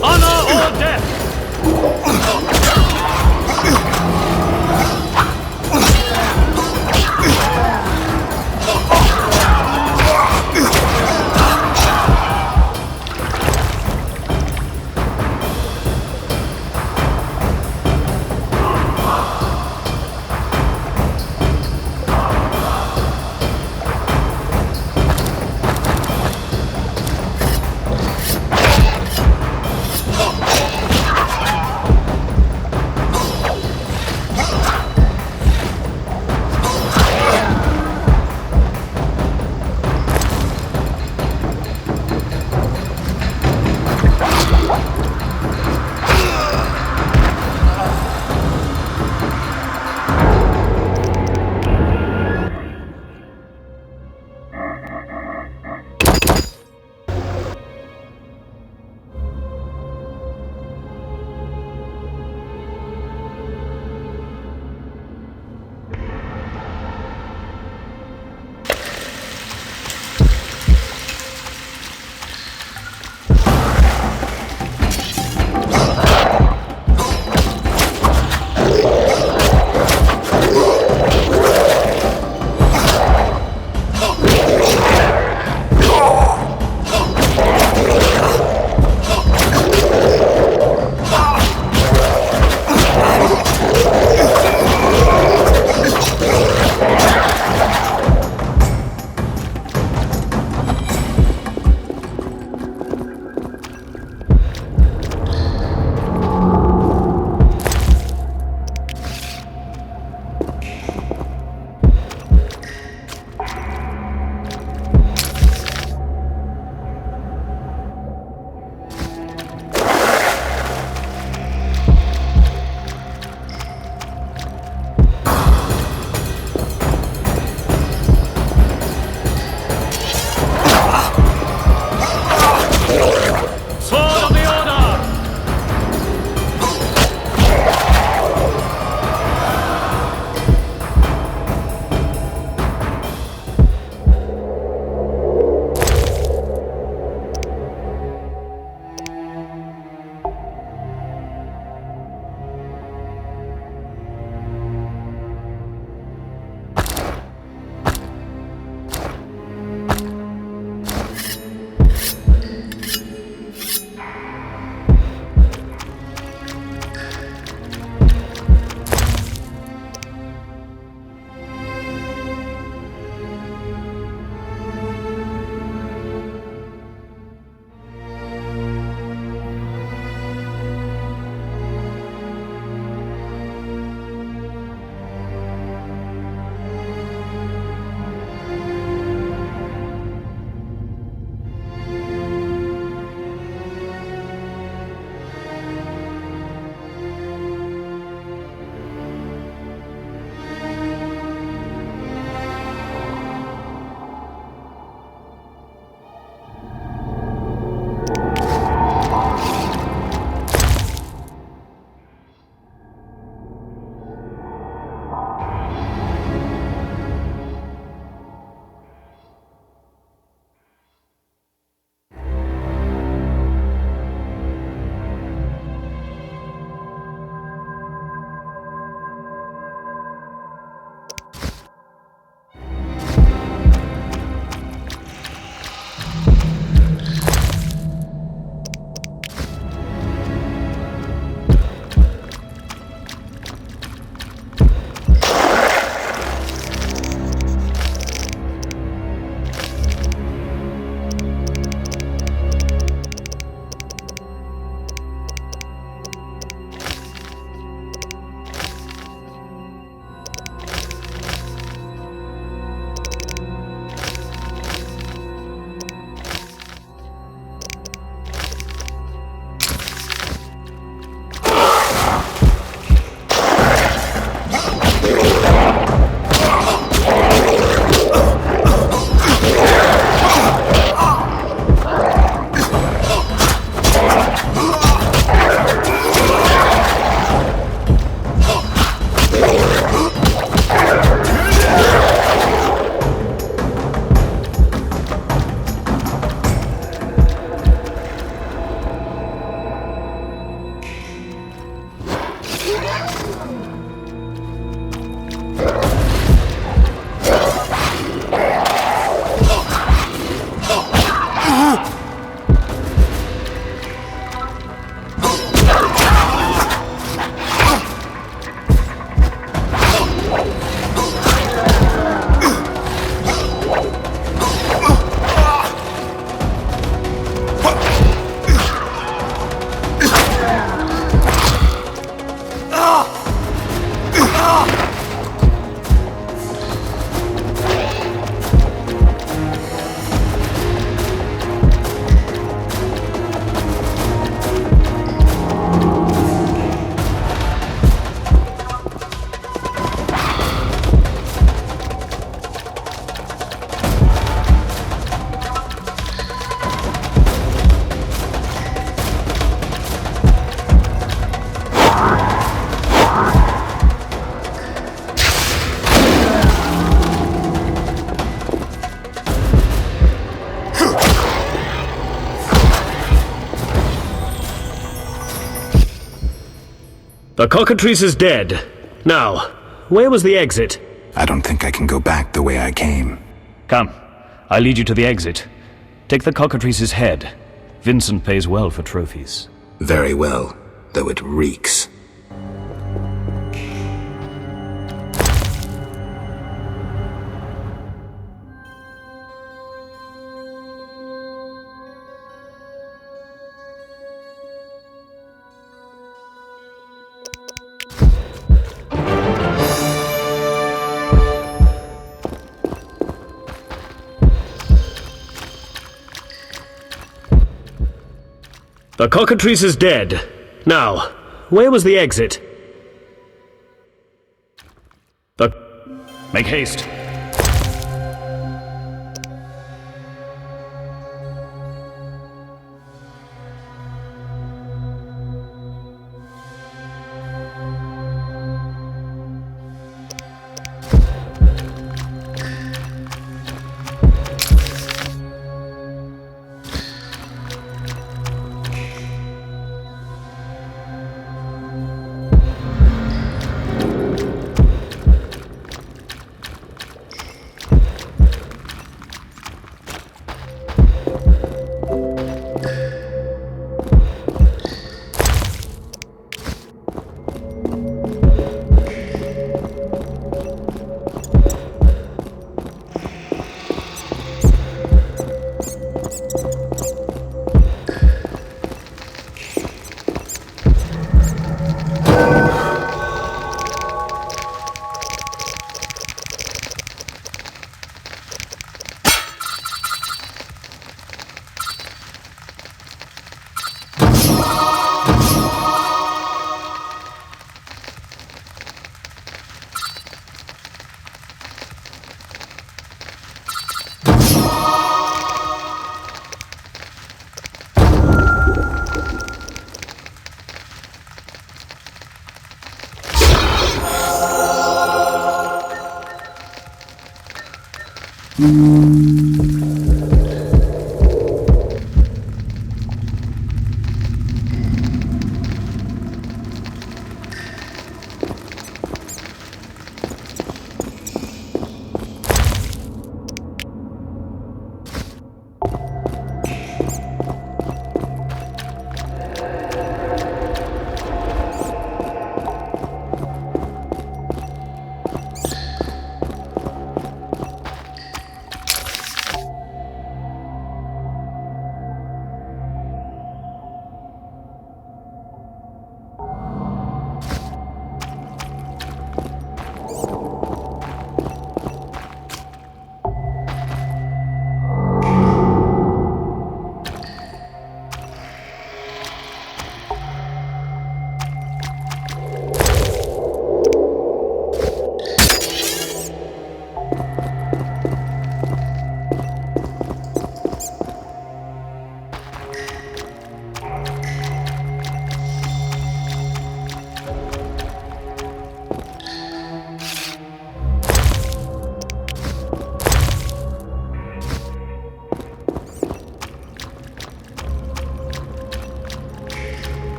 Honor or death! The cockatrice is dead. Now, where was the exit?
I don't think I can go back the way I came.
Come, I lead you to the exit. Take the cockatrice's head. Vincent pays well for trophies.
Very well, though it reeks.
The cockatrice is dead. Now, where was the exit? Make haste.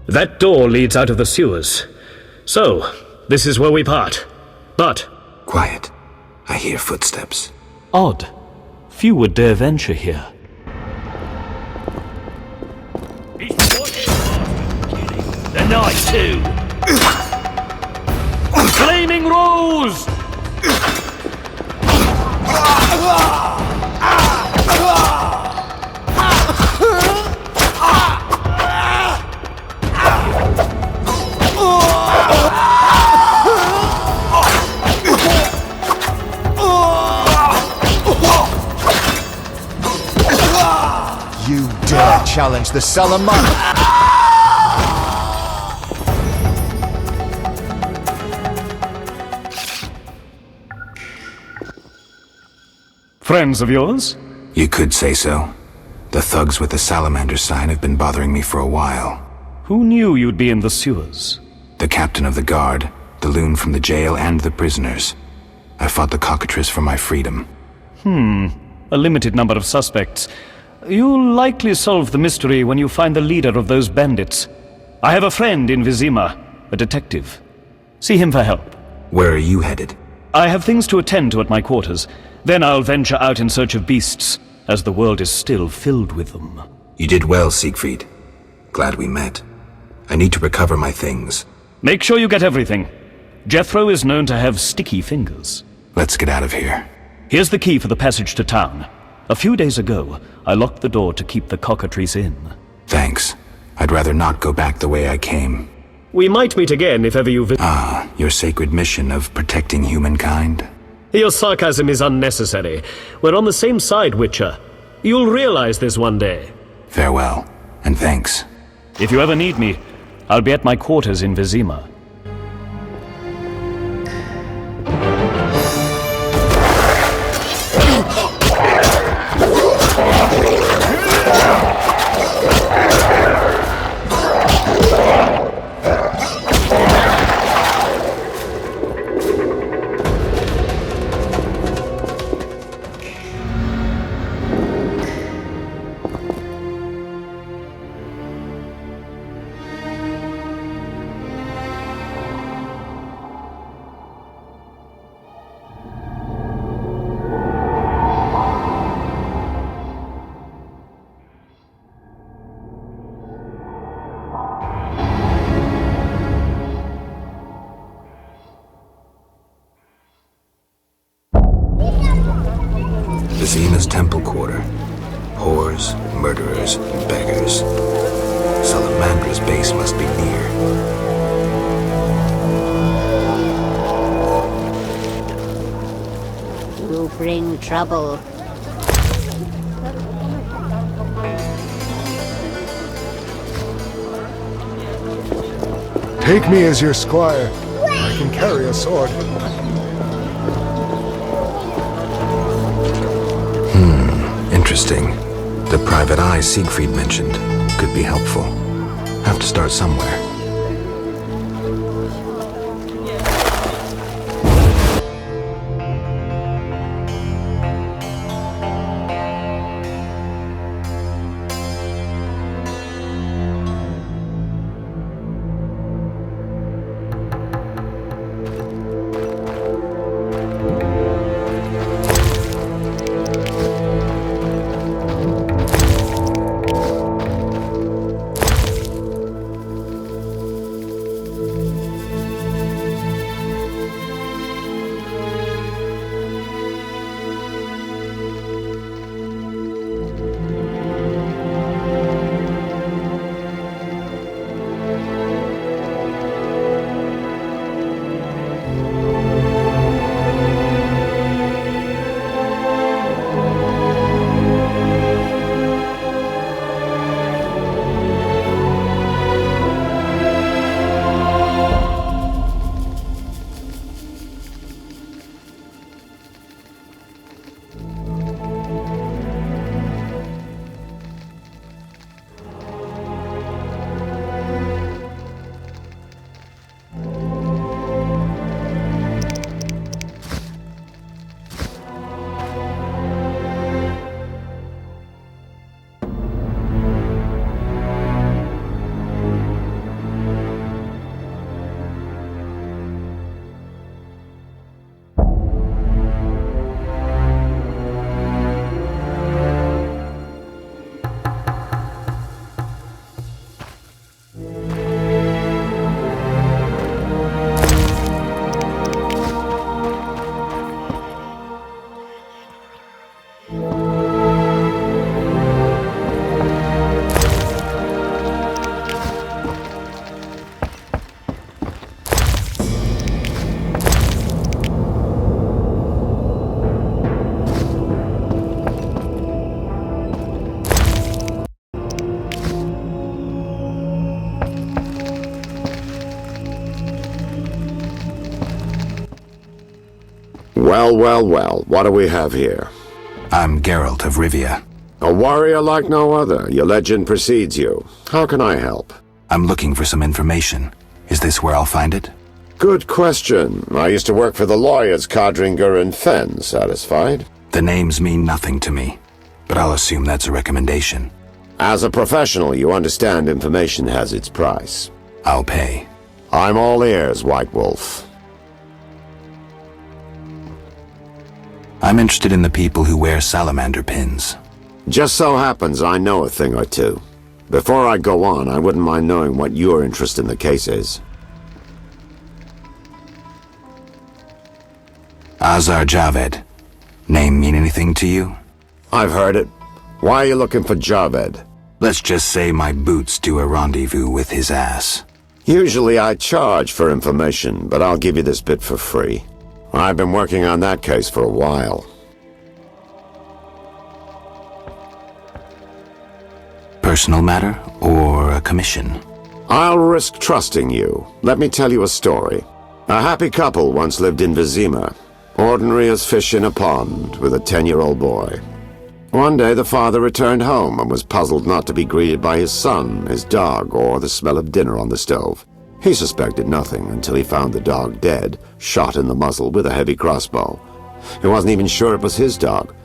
That door leads out of the sewers. So, this is where we part. But...
Quiet. I hear footsteps.
Odd. Few would dare venture here.
The night too! Flaming Rose!
You dare challenge the Salamander?
Friends of yours?
You could say so. The thugs with the salamander sign have been bothering me for a while.
Who knew you'd be in the sewers?
The captain of the guard, the loon from the jail, and the prisoners. I fought the cockatrice for my freedom.
A limited number of suspects. You'll likely solve the mystery when you find the leader of those bandits. I have a friend in Vizima, a detective. See him for help.
Where are you headed?
I have things to attend to at my quarters. Then I'll venture out in search of beasts, as the world is still filled with them.
You did well, Siegfried. Glad we met. I need to recover my things.
Make sure you get everything. Jethro is known to have sticky fingers.
Let's get out of here.
Here's the key for the passage to town. A few days ago, I locked the door to keep the cockatrice in.
Thanks. I'd rather not go back the way I came.
We might meet again if ever you visit.
Ah, your sacred mission of protecting humankind?
Your sarcasm is unnecessary. We're on the same side, Witcher. You'll realize this one day.
Farewell, and thanks.
If you ever need me, I'll be at my quarters in Vizima.
Vizima's temple quarter. Whores, murderers, beggars. Salamandra's base must be near.
You bring trouble.
Take me as your squire. I can carry a sword.
Interesting. The private eye Siegfried mentioned could be helpful. Have to start somewhere.
Well, well, well. What do we have here?
I'm Geralt of Rivia.
A warrior like no other. Your legend precedes you. How can I help?
I'm looking for some information. Is this where I'll find it?
Good question. I used to work for the lawyers Codringer and Fenn. Satisfied?
The names mean nothing to me, but I'll assume that's a recommendation.
As a professional, you understand information has its price.
I'll pay.
I'm all ears, White Wolf.
I'm interested in the people who wear salamander pins.
Just so happens I know a thing or two. Before I go on, I wouldn't mind knowing what your interest in the case is.
Azar Javed. Name mean anything to you?
I've heard it. Why are you looking for Javed?
Let's just say my boots do a rendezvous with his ass.
Usually I charge for information, but I'll give you this bit for free. I've been working on that case for a while.
Personal matter or a commission?
I'll risk trusting you. Let me tell you a story. A happy couple once lived in Vizima. Ordinary as fish in a pond, with a 10-year-old boy. One day the father returned home and was puzzled not to be greeted by his son, his dog, or the smell of dinner on the stove. He suspected nothing until he found the dog dead, shot in the muzzle with a heavy crossbow. He wasn't even sure it was his dog,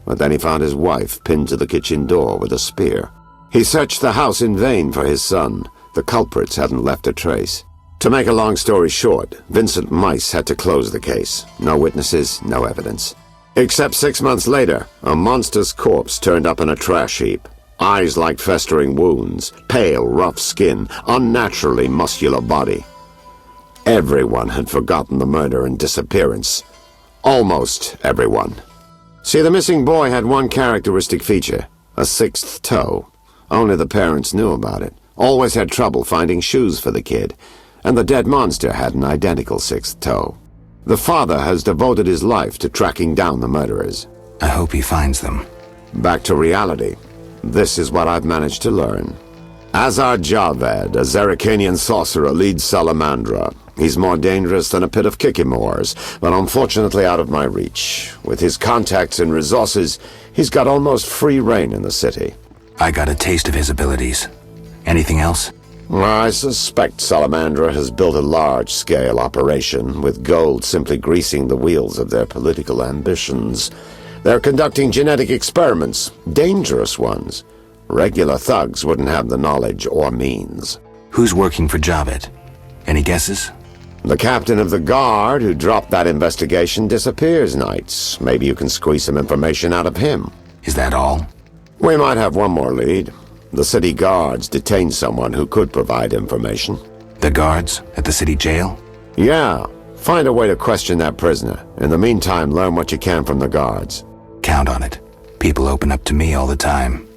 but then he found his wife pinned to the kitchen door with a spear. He searched the house in vain for his son. The culprits hadn't left a trace. To make a long story short, Vincent Mice had to close the case. No witnesses, no evidence. Except 6 months later, a monster's corpse turned up in a trash heap. Eyes like festering wounds, pale, rough skin, unnaturally muscular body. Everyone had forgotten the murder and disappearance. Almost everyone. See, the missing boy had one characteristic feature, a sixth toe. Only the parents knew about it. Always had trouble finding shoes for the kid. And the dead monster had an identical sixth toe. The father has devoted his life to tracking down the murderers.
I hope he finds them.
Back to reality. This is what I've managed to learn. Azar Javed, a Zerrikanian sorcerer, leads Salamandra. He's more dangerous than a pit of Kikimores, but unfortunately out of my reach. With his contacts and resources, he's got almost free reign in the city.
I got a taste of his abilities. Anything else?
I suspect Salamandra has built a large-scale operation, with gold simply greasing the wheels of their political ambitions. They're conducting genetic experiments, dangerous ones. Regular thugs wouldn't have the knowledge or means.
Who's working for Javed? Any guesses?
The captain of the guard who dropped that investigation disappears nights. Maybe you can squeeze some information out of him.
Is that all?
We might have one more lead. The city guards detained someone who could provide information.
The guards at the city jail?
Yeah. Find a way to question that prisoner. In the meantime, learn what you can from the guards.
Count on it. People open up to me all the time.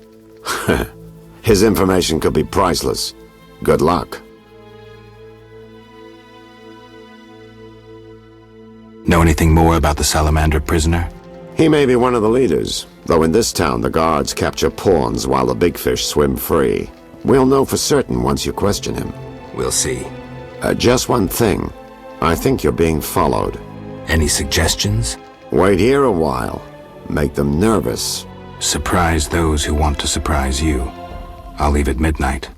His information could be priceless. Good luck.
Know anything more about the Salamander prisoner?
He may be one of the leaders, though in this town the guards capture pawns while the big fish swim free. We'll know for certain once you question him.
We'll see.
Just one thing. I think you're being followed.
Any suggestions?
Wait here a while. Make them nervous.
Surprise those who want to surprise you. I'll leave at midnight.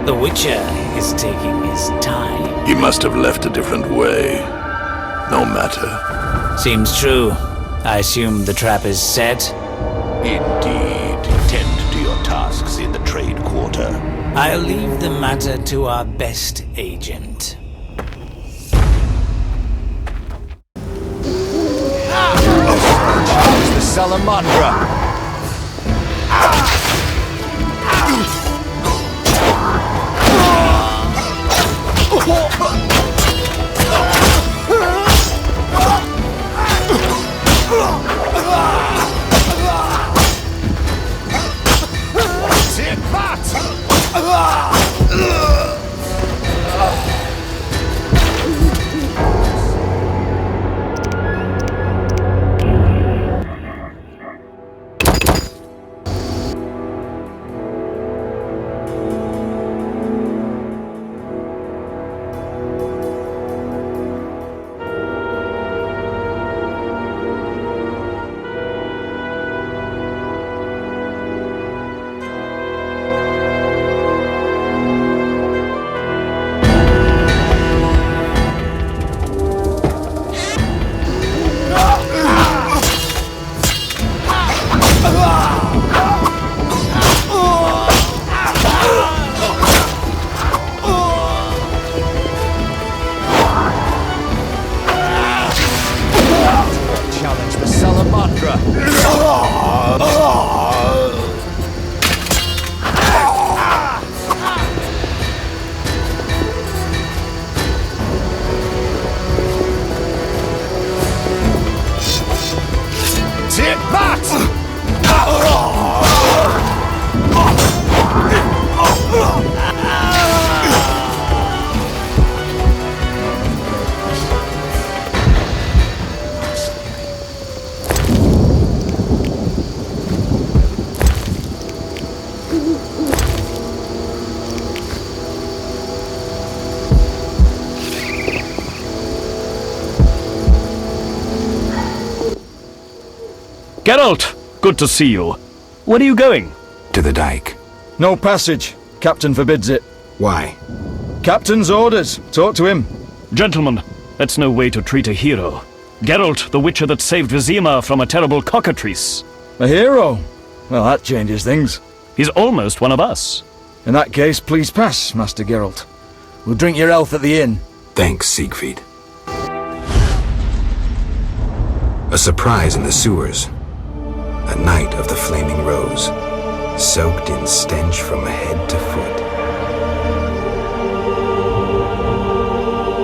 The Witcher is taking his time.
He must have left a different way. No matter.
Seems true. I assume the trap is set?
Indeed. Tend to your tasks in the trade quarter.
I'll leave the matter to our best agent.
It's the Salamandra!
Geralt, good to see you. Where are you going?
To the dike.
No passage. Captain forbids it.
Why?
Captain's orders. Talk to him.
Gentlemen, that's no way to treat a hero. Geralt, the witcher that saved Vizima from a terrible cockatrice.
A hero? Well, that changes things.
He's almost one of us.
In that case, please pass, Master Geralt. We'll drink your health at the inn.
Thanks, Siegfried. A surprise in the sewers. A night of the Flaming Rose, soaked in stench from head to foot.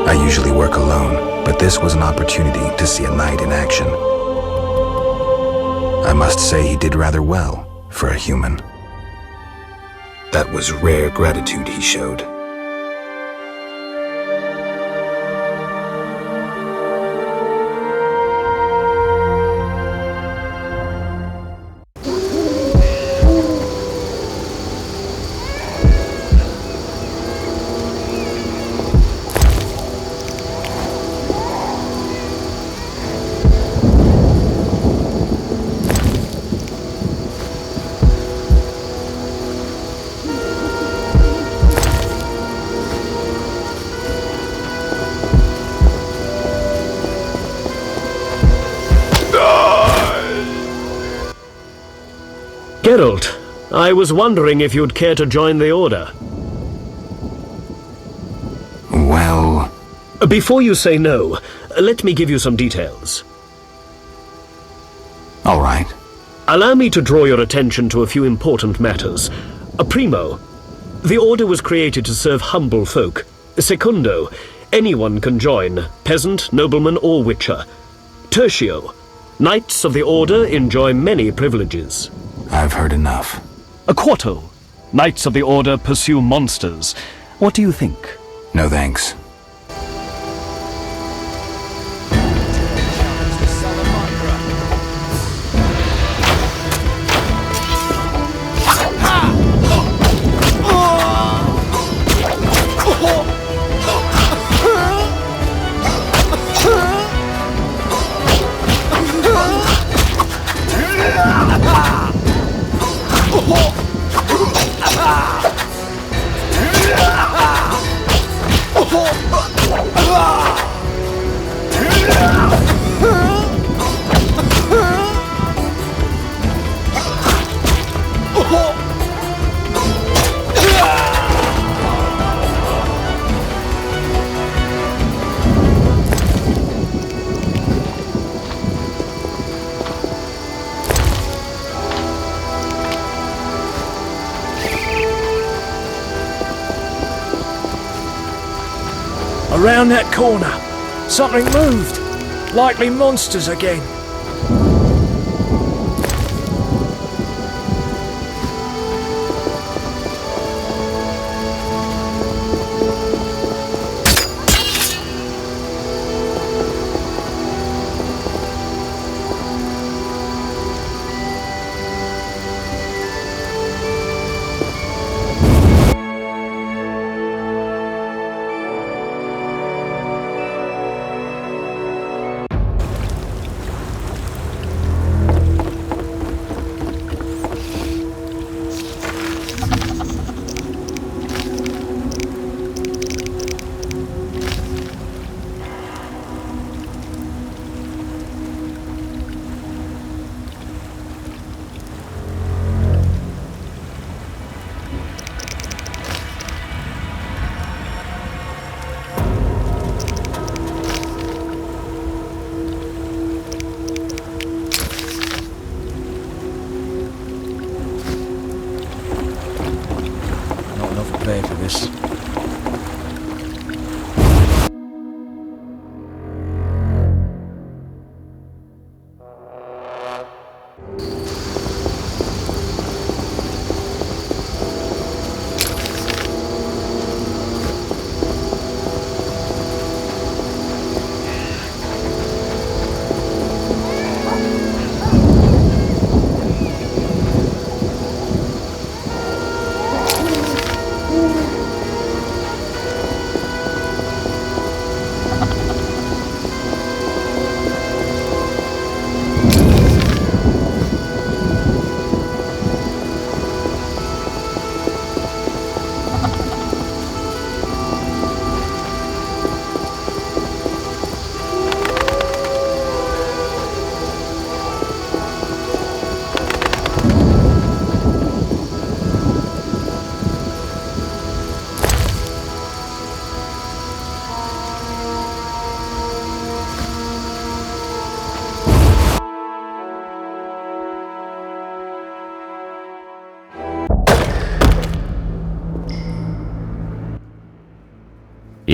I usually work alone, but this was an opportunity to see a knight in action. I must say he did rather well for a human. That was rare gratitude he showed.
Geralt, I was wondering if you'd care to join the Order.
Well...
Before you say no, let me give you some details.
All right.
Allow me to draw your attention to a few important matters. Primo, the Order was created to serve humble folk. Secundo, anyone can join, peasant, nobleman, or witcher. Tertio, Knights of the Order enjoy many privileges.
I've heard enough.
Quarto, Knights of the Order pursue monsters. What do you think?
No thanks.
Around that corner, something moved. Likely monsters again.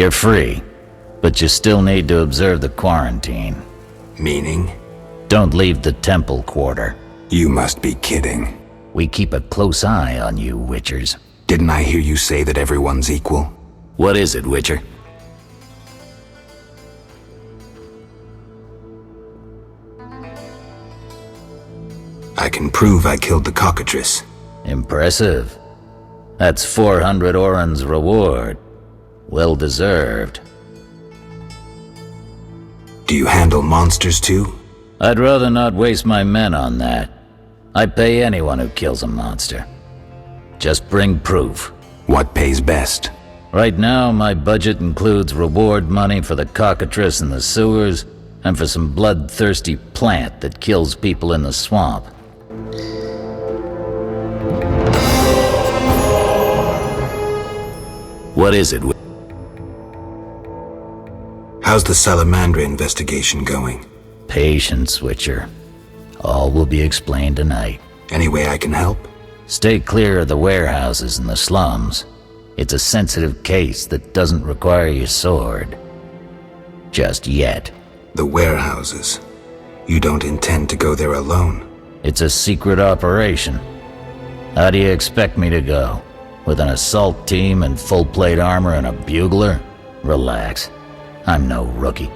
You're free, but you still need to observe the quarantine.
Meaning?
Don't leave the temple quarter.
You must be kidding.
We keep a close eye on you, Witchers.
Didn't I hear you say that everyone's equal?
What is it, Witcher?
I can prove I killed the cockatrice.
Impressive. That's 400 Oren's reward. Well deserved.
Do you handle monsters too?
I'd rather not waste my men on that. I pay anyone who kills a monster. Just bring proof.
What pays best?
Right now, my budget includes reward money for the cockatrice in the sewers, and for some bloodthirsty plant that kills people in the swamp. What is it?
How's the Salamandra investigation going?
Patience, Witcher. All will be explained tonight.
Any way I can help?
Stay clear of the warehouses and the slums. It's a sensitive case that doesn't require your sword. Just yet.
The warehouses. You don't intend to go there alone?
It's a secret operation. How do you expect me to go? With an assault team and full-plate armor and a bugler? Relax. I'm no rookie.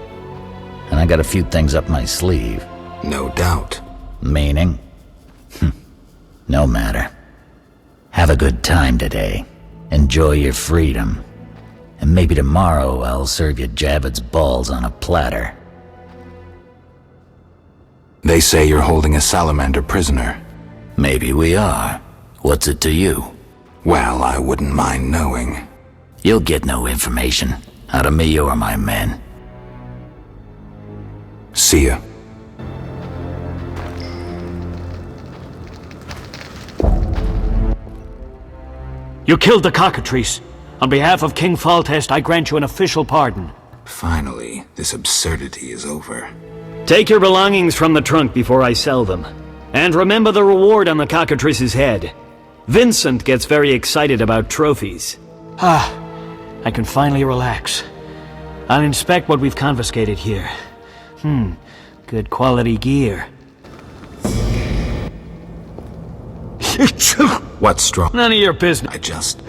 And I got a few things up my sleeve.
No doubt.
Meaning? No matter. Have a good time today. Enjoy your freedom. And maybe tomorrow I'll serve you Javed's balls on a platter.
They say you're holding a salamander prisoner.
Maybe we are. What's it to you?
Well, I wouldn't mind knowing.
You'll get no information. Out of me or my men.
See ya.
You killed the cockatrice. On behalf of King Foltest, I grant you an official pardon.
Finally, this absurdity is over.
Take your belongings from the trunk before I sell them. And remember the reward on the cockatrice's head. Vincent gets very excited about trophies.
I can finally relax. I'll inspect what we've confiscated here. Good quality gear.
What's strong?
None of your business.
I just...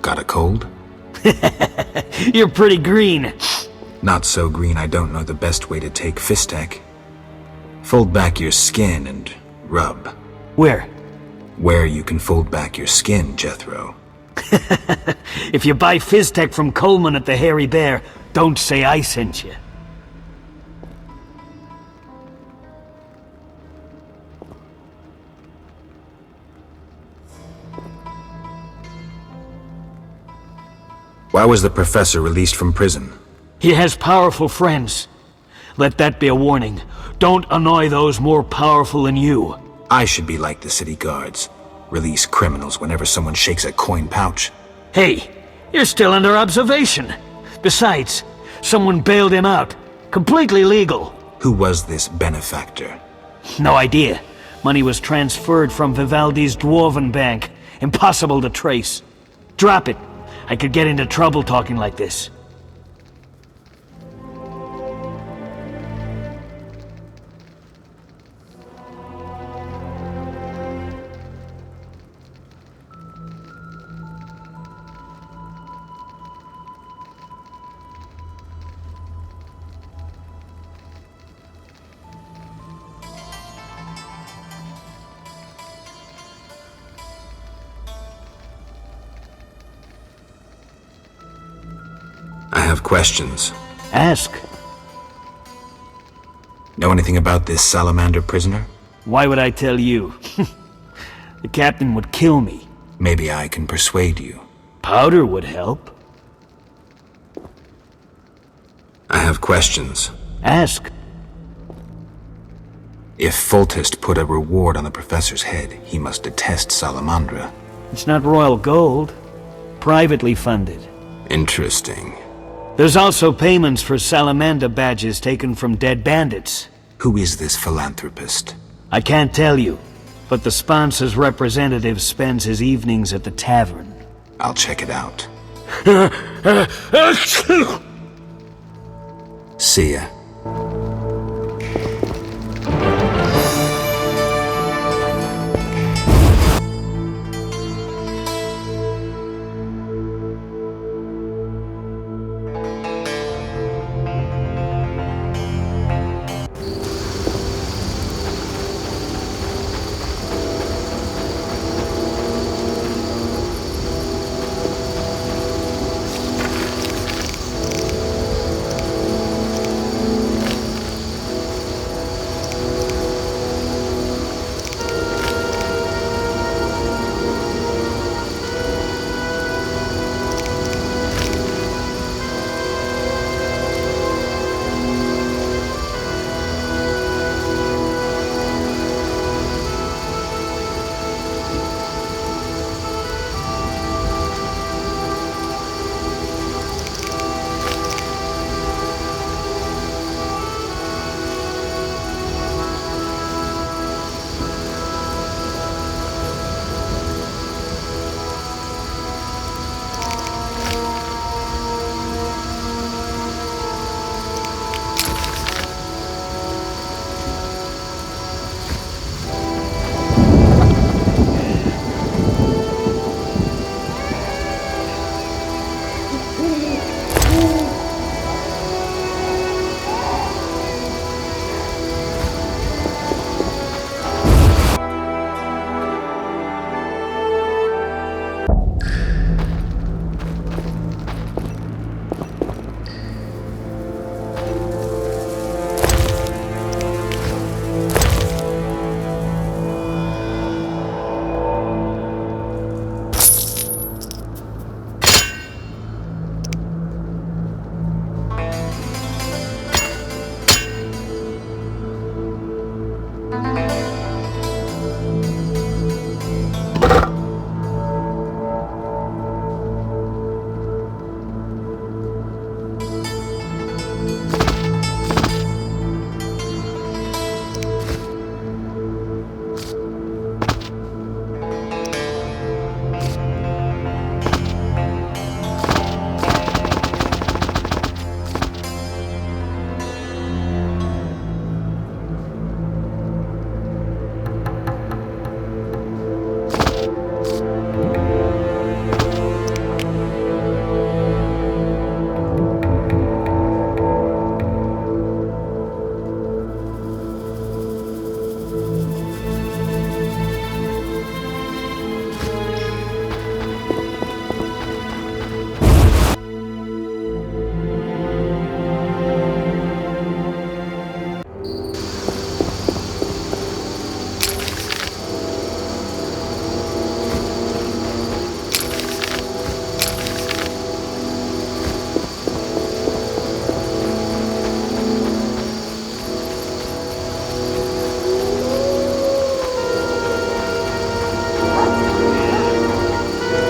Got a cold?
You're pretty green.
Not so green I don't know the best way to take Fistek. Fold back your skin and rub.
Where?
Where you can fold back your skin, Jethro.
If you buy Fistek from Coleman at the Hairy Bear, don't say I sent you.
Why was the professor released from prison?
He has powerful friends. Let that be a warning. Don't annoy those more powerful than you.
I should be like the city guards. Release criminals whenever someone shakes a coin pouch.
Hey, you're still under observation. Besides, someone bailed him out. Completely legal.
Who was this benefactor?
No idea. Money was transferred from Vivaldi's Dwarven Bank. Impossible to trace. Drop it. I could get into trouble talking like this.
I have questions.
Ask.
Know anything about this salamander prisoner?
Why would I tell you? The captain would kill me.
Maybe I can persuade you.
Powder would help.
I have questions.
Ask.
If Foltest put a reward on the professor's head, he must detest Salamandra.
It's not royal gold. Privately funded.
Interesting.
There's also payments for salamander badges taken from dead bandits.
Who is this philanthropist?
I can't tell you, but the sponsor's representative spends his evenings at the tavern.
I'll check it out. See ya.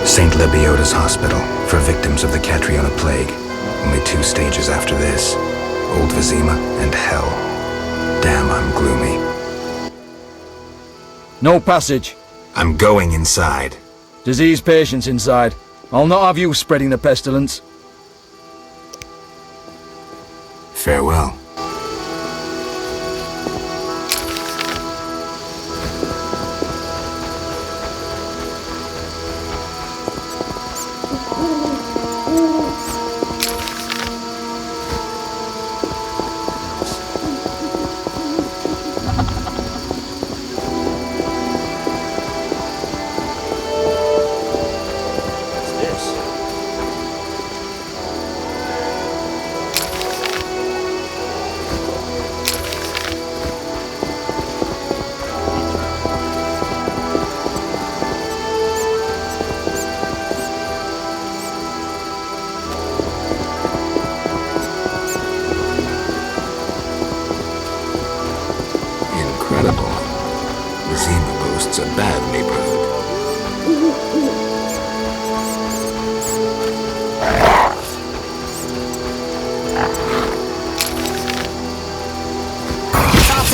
St. Lebioda's Hospital for victims of the Catriona Plague. Only 2 stages after this. Old Vizima and Hell. Damn, I'm gloomy.
No passage.
I'm going inside.
Disease patients inside. I'll not have you spreading the pestilence.
Farewell.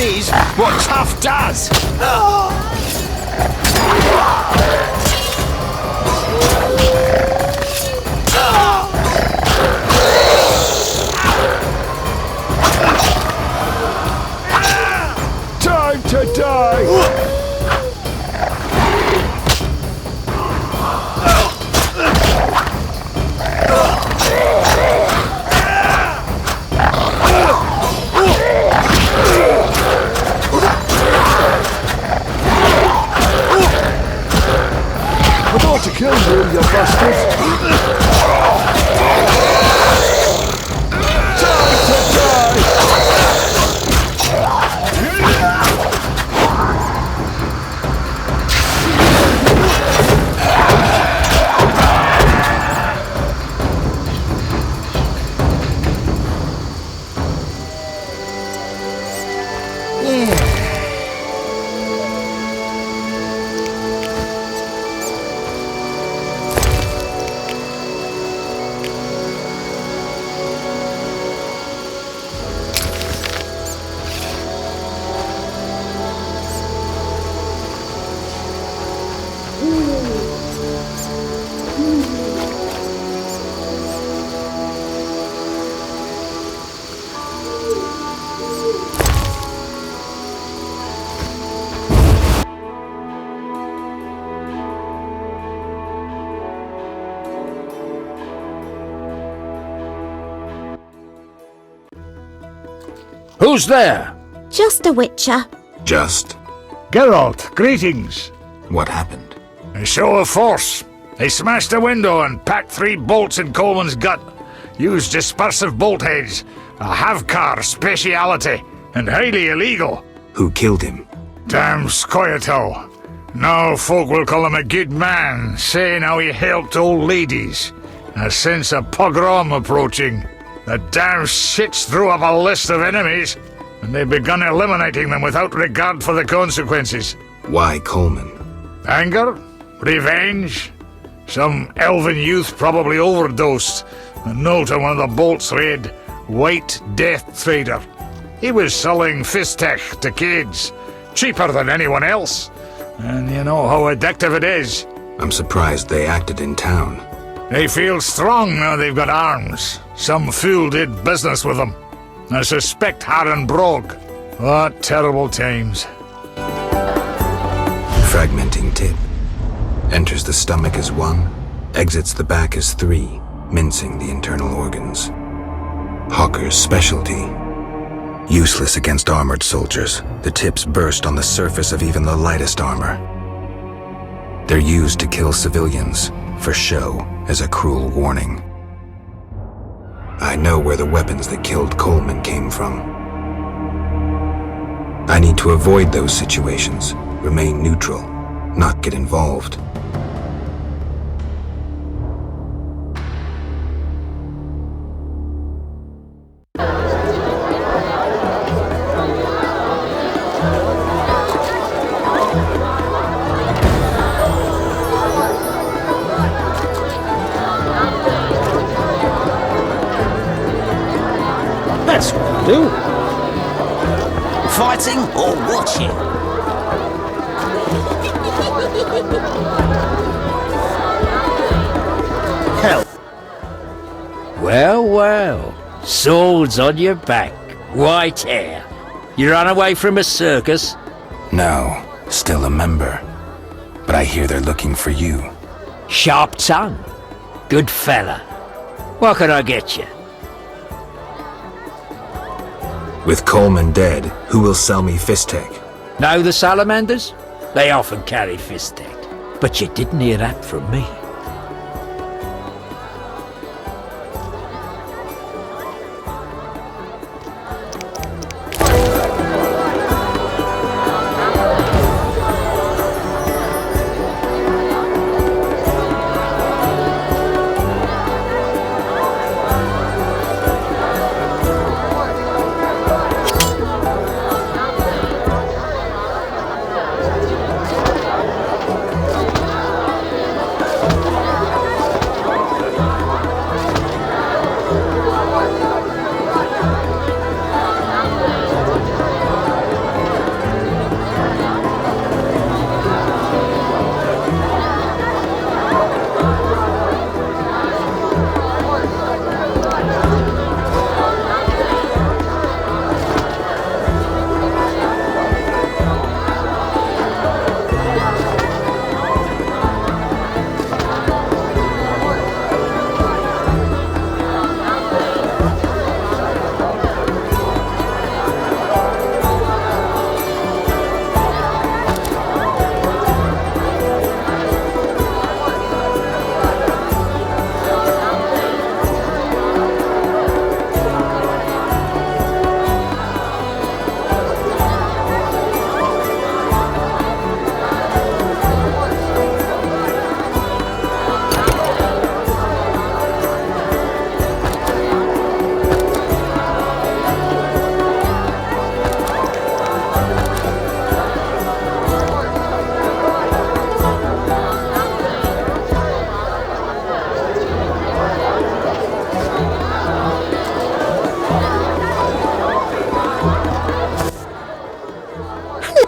is what tough does.
Time to die! I thought to kill you, you bastard! Time to die!
Who's there?
Just a witcher.
Just?
Geralt, greetings.
What happened?
A show of force. They smashed a window and packed 3 bolts in Coleman's gut. Used dispersive bolt heads. A Havkar speciality. And highly illegal.
Who killed him?
Damn Scoia'tael. Now folk will call him a good man, saying how he helped old ladies. A sense of pogrom approaching. The damn shits threw up a list of enemies, and they've begun eliminating them without regard for the consequences.
Why Coleman?
Anger? Revenge? Some elven youth probably overdosed. A note on one of the bolts read, White Death Trader. He was selling Fistech to kids, cheaper than anyone else. And you know how addictive it is.
I'm surprised they acted in town.
They feel strong now they've got arms. Some fool did business with them. I suspect Harren Brog. What terrible times.
Fragmenting tip. Enters the stomach as 1, exits the back as 3, mincing the internal organs. Hawker's specialty. Useless against armored soldiers, the tips burst on the surface of even the lightest armor. They're used to kill civilians, for show, as a cruel warning. I know where the weapons that killed Coleman came from. I need to avoid those situations, remain neutral, not get involved.
That's what I do.
Fighting or watching?
Hell. Well, well. Swords on your back. White hair. You run away from a circus?
No, still a member. But I hear they're looking for you.
Sharp tongue. Good fella. What can I get you?
With Coleman dead, who will sell me Fistech?
Know the salamanders? They often carry Fistech. But you didn't hear that from me.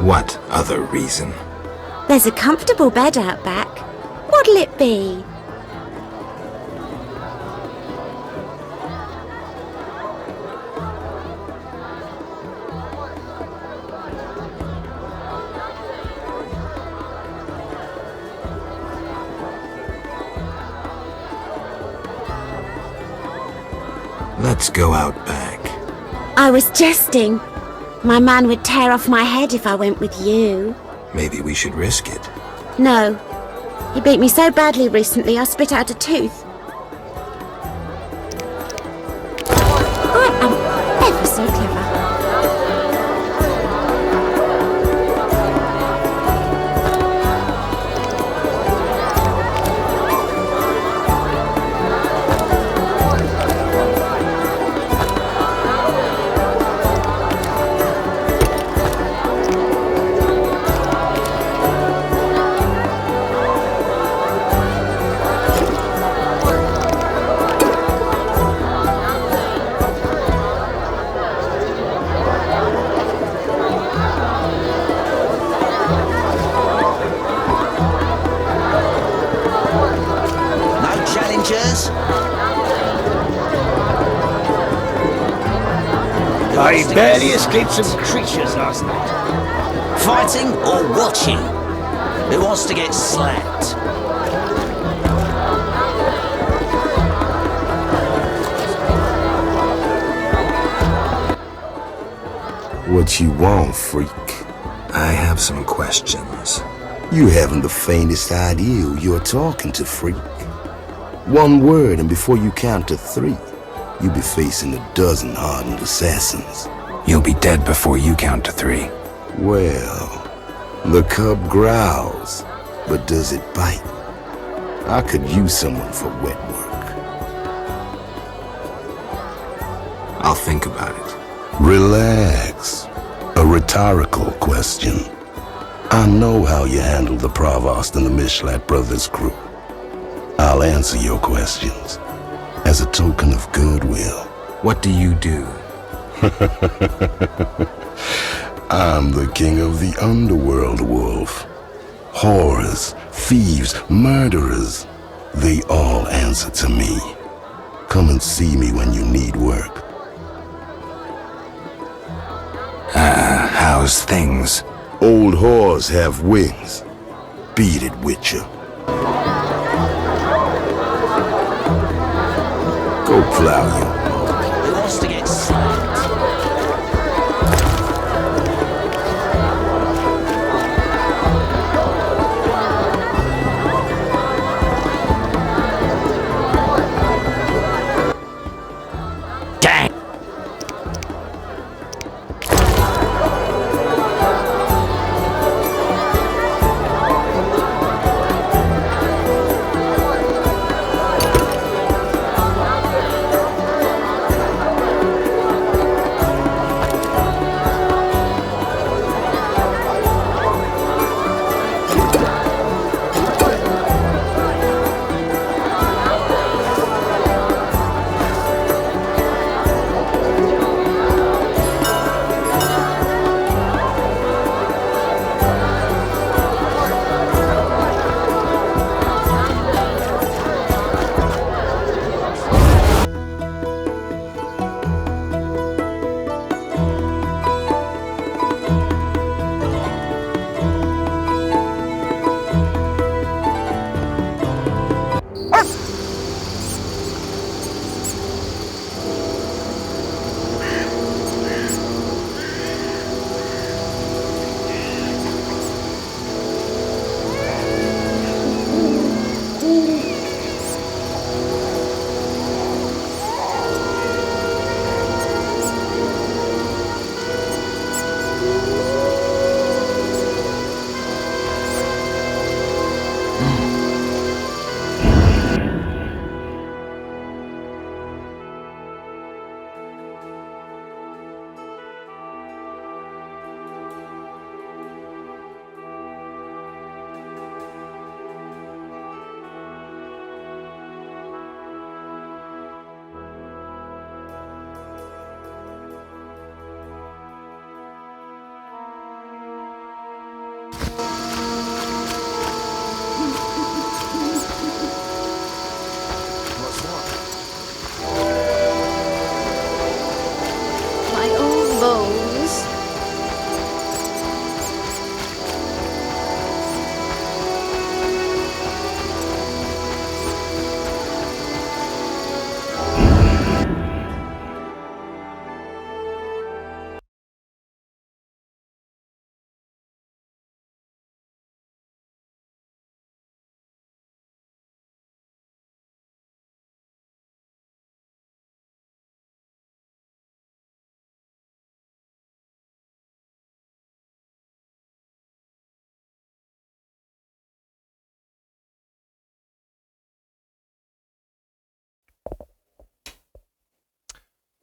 What other reason?
There's a comfortable bed out back. What'll it be?
Let's go out back.
I was jesting. My man would tear off my head if I went with you.
Maybe we should risk it.
No. He beat me so badly recently I spit out a tooth. I am ever so clever.
I barely escaped some creatures last night.
Fighting or watching? Who wants to get slapped?
What you want, freak?
I have some questions.
You haven't the faintest idea who you're talking to, freak. One word, and before you count to 3, you'll be facing a dozen hardened assassins.
You'll be dead before you count to 3.
Well, the cub growls, but does it bite? I could use someone for wet work.
I'll think about it.
Relax. A rhetorical question. I know how you handled the Provost and the Mishlat brothers' crew. I'll answer your questions as a token of goodwill.
What do you do?
I'm the king of the underworld, Wolf. Whores, thieves, murderers, they all answer to me. Come and see me when you need work.
How's things?
Old whores have wings. Beat it, Witcher. Go plow your
Who wants to get slapped? Dang!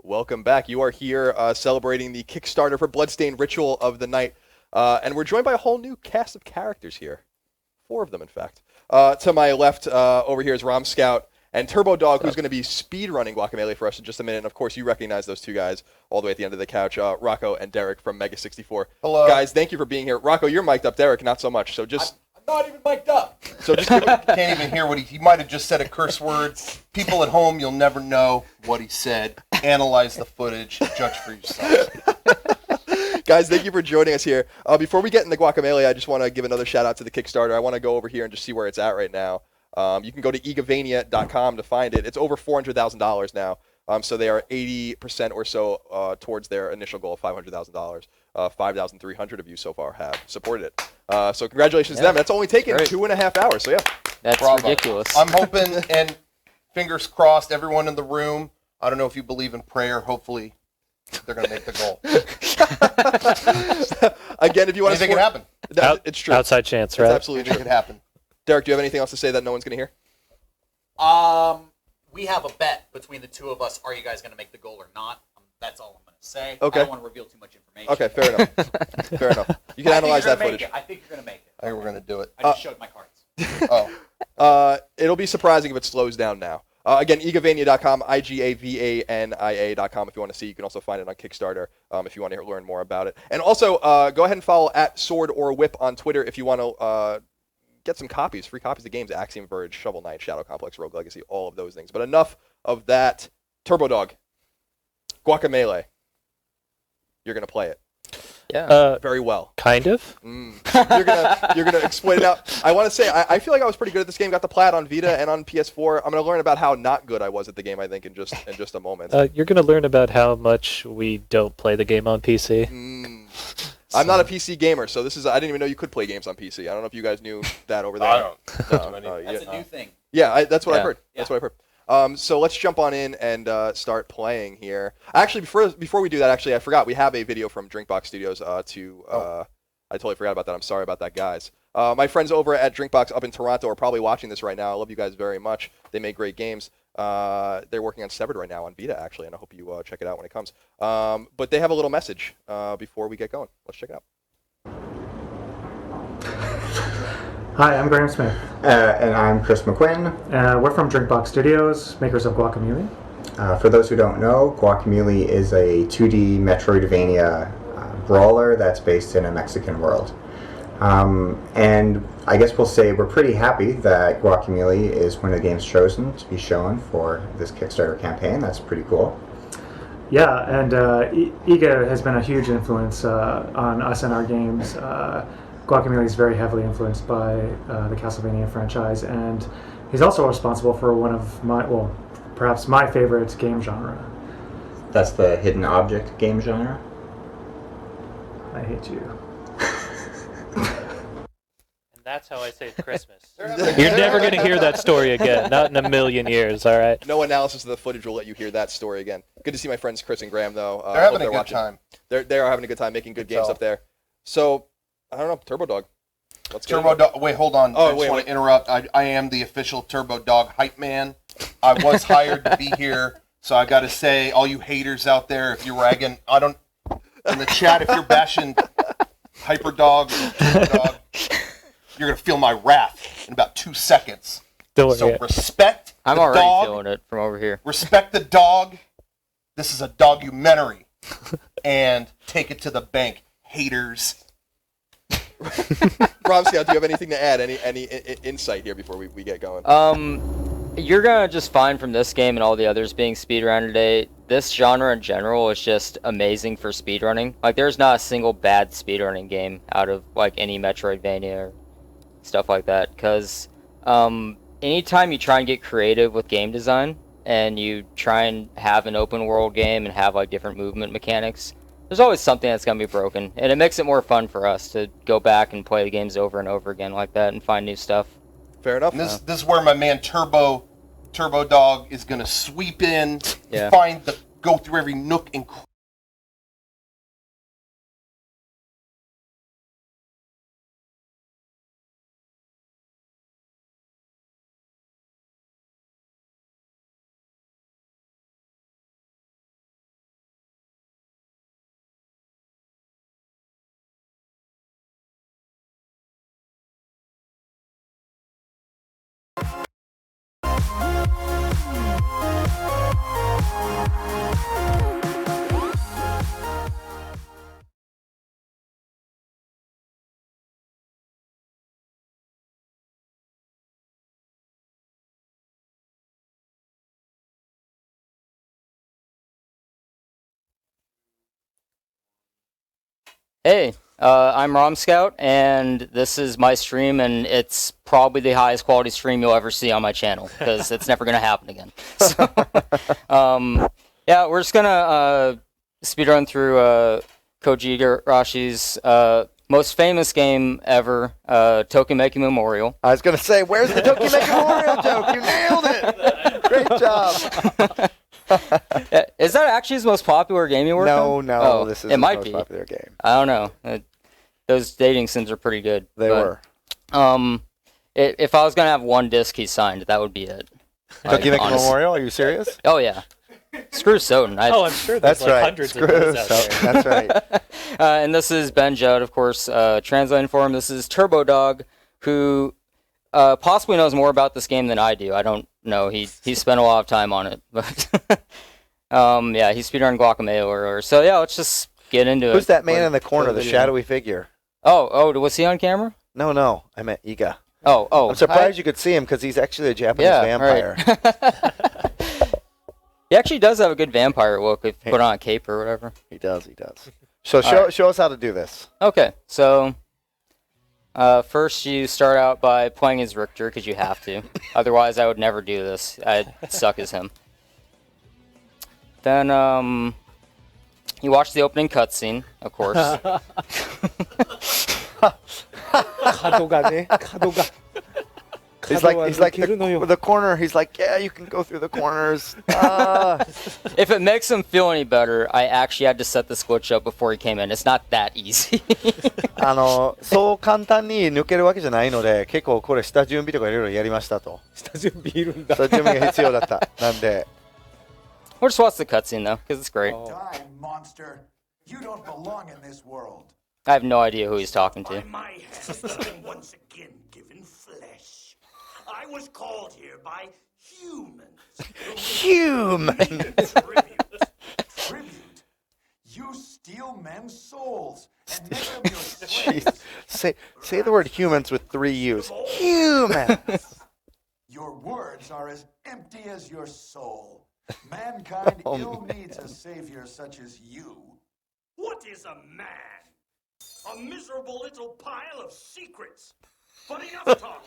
Welcome back. You are here celebrating the Kickstarter for Bloodstained Ritual of the Night. And we're joined by a whole new cast of characters here. 4 of them, in fact. To my left over here is Rom Scout and Turbo Dog, who's going to be speedrunning Guacamelee for us in just a minute. And, of course, you recognize those 2 guys all the way at the end of the couch, Rocco and Derek from Mega64.
Hello.
Guys, thank you for being here. Rocco, you're mic'd up. Derek, not so much. So just...
I'm not even mic'd up.
So just
can't even hear what he might have just said a curse word. People at home, you'll never know what he said. Analyze the footage, judge for yourself.
Guys, thank you for joining us here. Before we get into Guacamelee, I just want to give another shout out to the Kickstarter. I want to go over here and just see where it's at right now. You can go to egavania.com to find it. It's over $400,000 now. So they are 80% or so towards their initial goal of $500,000. 5,300 of you so far have supported it. So congratulations to them. That's only taken 2.5 hours. So yeah,
that's ridiculous.
I'm hoping, and fingers crossed, everyone in the room. I don't know if you believe in prayer. Hopefully, they're going to make the goal.
Again, if you want
to, anything can happen.
It's true.
Outside chance, right?
It's absolutely
anything
true.
Can happen.
Derek, do you have anything else to say that no one's going to hear?
We have a bet between the 2 of us. Are you guys going to make the goal or not? That's all I'm going to say.
Okay.
I don't want to reveal too much information.
Okay, fair enough. Fair enough. You can analyze that footage.
I think you're going to make it.
I think we're going to do it.
I just showed my cards.
It'll be surprising if it slows down now. Again, egavania.com, IGAVANIA.com if you want to see. You can also find it on Kickstarter if you want to learn more about it. And also, go ahead and follow at Sword or Whip on Twitter if you want to get some copies, free copies of games, Axiom Verge, Shovel Knight, Shadow Complex, Rogue Legacy, all of those things. But enough of that. Turbo Dog, Guacamelee. You're going to play it.
Yeah.
Very well.
Kind of.
You're gonna explain it out. I want to say I feel like I was pretty good at this game. Got the plat on Vita and on PS4. I'm gonna learn about how not good I was at the game. I think in just a moment.
You're gonna learn about how much we don't play the game on PC.
I'm not a PC gamer, so this is. I didn't even know you could play games on PC. I don't know if you guys knew that over there.
I don't.
That's a new thing.
Yeah, that's what I've heard. That's what I've heard. So let's jump on in and start playing here. Actually, before we do that, I forgot we have a video from Drinkbox Studios I totally forgot about that. I'm sorry about that, guys. My friends over at Drinkbox up in Toronto are probably watching this right now. I love you guys very much. They make great games. They're working on Severed right now on Vita, actually, and I hope you check it out when it comes. But they have a little message before we get going. Let's check it out.
Hi, I'm Graham Smith.
And I'm Chris McQuinn.
We're from Drinkbox Studios, makers of Guacamelee.
For those who don't know, Guacamelee is a 2D Metroidvania brawler that's based in a Mexican world. And I guess we'll say we're pretty happy that Guacamelee is one of the games chosen to be shown for this Kickstarter campaign. That's pretty cool.
Yeah, and Iga has been a huge influence on us and our games. Guacamelee is very heavily influenced by the Castlevania franchise, and he's also responsible for one of perhaps my favorite game genre.
That's the hidden object game genre?
I hate you.
And that's how I say Christmas. You're never going to hear that story again. Not in a million years, all right?
No analysis of the footage will let you hear that story again. Good to see my friends Chris and Graham, though.
They're having a good time.
They are having a good time making good games up there. So, I don't know, Turbo Dog. Let's go.
Turbo Dog. Wait, hold on.
Oh,
I just want to interrupt. I am the official Turbo Dog hype man. I was hired to be here, so I got to say, all you haters out there, if you're ragging, in the chat, if you're bashing Hyper Dog or Turbo Dog, you're gonna feel my wrath in about 2 seconds. So respect.
I'm
the
already
dog.
feeling it from over here.
Respect the dog. This is a dogumentary, and take it to the bank, haters.
Rob Scout, do you have anything to add? Any insight here before we get going?
You're gonna just find from this game and all the others being speedrun today, this genre in general is just amazing for speedrunning. Like, there's not a single bad speedrunning game out of like any Metroidvania or stuff like that. Because anytime you try and get creative with game design and you try and have an open world game and have like different movement mechanics, there's always something that's going to be broken, and it makes it more fun for us to go back and play the games over and over again like that and find new stuff.
Fair enough.
And this is where my man Turbo Dog is going to sweep in, go through every nook and
Hey, I'm Rom Scout, and this is my stream, and it's probably the highest quality stream you'll ever see on my channel, because it's never going to happen again. So, yeah, we're just going to speedrun through Koji Igarashi's most famous game ever, Tokimeki Memorial.
I was going to say, where's the Tokimeki Memorial joke? You nailed it! Great job!
Is that actually his most popular game you worked on?
No, this is his
might
most
be.
popular game.
I don't know. Those dating sims are pretty good.
They were.
If I was going to have one disc he signed, that would be it.
Tokimeki Memorial? Are you serious?
Oh, yeah. Screw Soden.
I'm sure there's hundreds of those out there.
That's right.
And this is Ben Judd, of course, translating for him. This is Turbo Dog, who possibly knows more about this game than I do. I don't know. He spent a lot of time on it. But yeah, he speedrun Guacamelee earlier. So yeah, let's just get into it.
Who's that man in the corner, the shadowy figure?
Oh, was he on camera?
No, I meant Iga.
Oh.
I'm surprised you could see him because he's actually a Japanese vampire.
Right. He actually does have a good vampire look if you put on a cape or whatever.
He does. So show us how to do this.
Okay, so first you start out by playing as Richter because you have to. Otherwise, I would never do this. I'd suck as him. Then you watch the opening cutscene, of course.
He's like the corner. He's like, yeah, you can go through the corners.
If it makes him feel any better, I actually had to set this glitch up before he came in. It's not that easy.
そう簡単に抜けるわけじゃないので、結構これ下準備とかいろいろやりましたと。
下準備いるんだ。
下準備が必要だった。なんで。
We'll just watch the cutscene though, because it's great.
Die, monster! You don't belong in this world.
I have no idea who he's talking to.
My hands have once again given flesh. I was called here by humans.
Humans.
Tribute. You steal men's souls and make them your slaves.
Say the word humans with 3 U's. Humans.
Your words are as empty as your soul. Mankind ill needs a savior such as you. What is a man? A miserable little pile of secrets. But enough talk.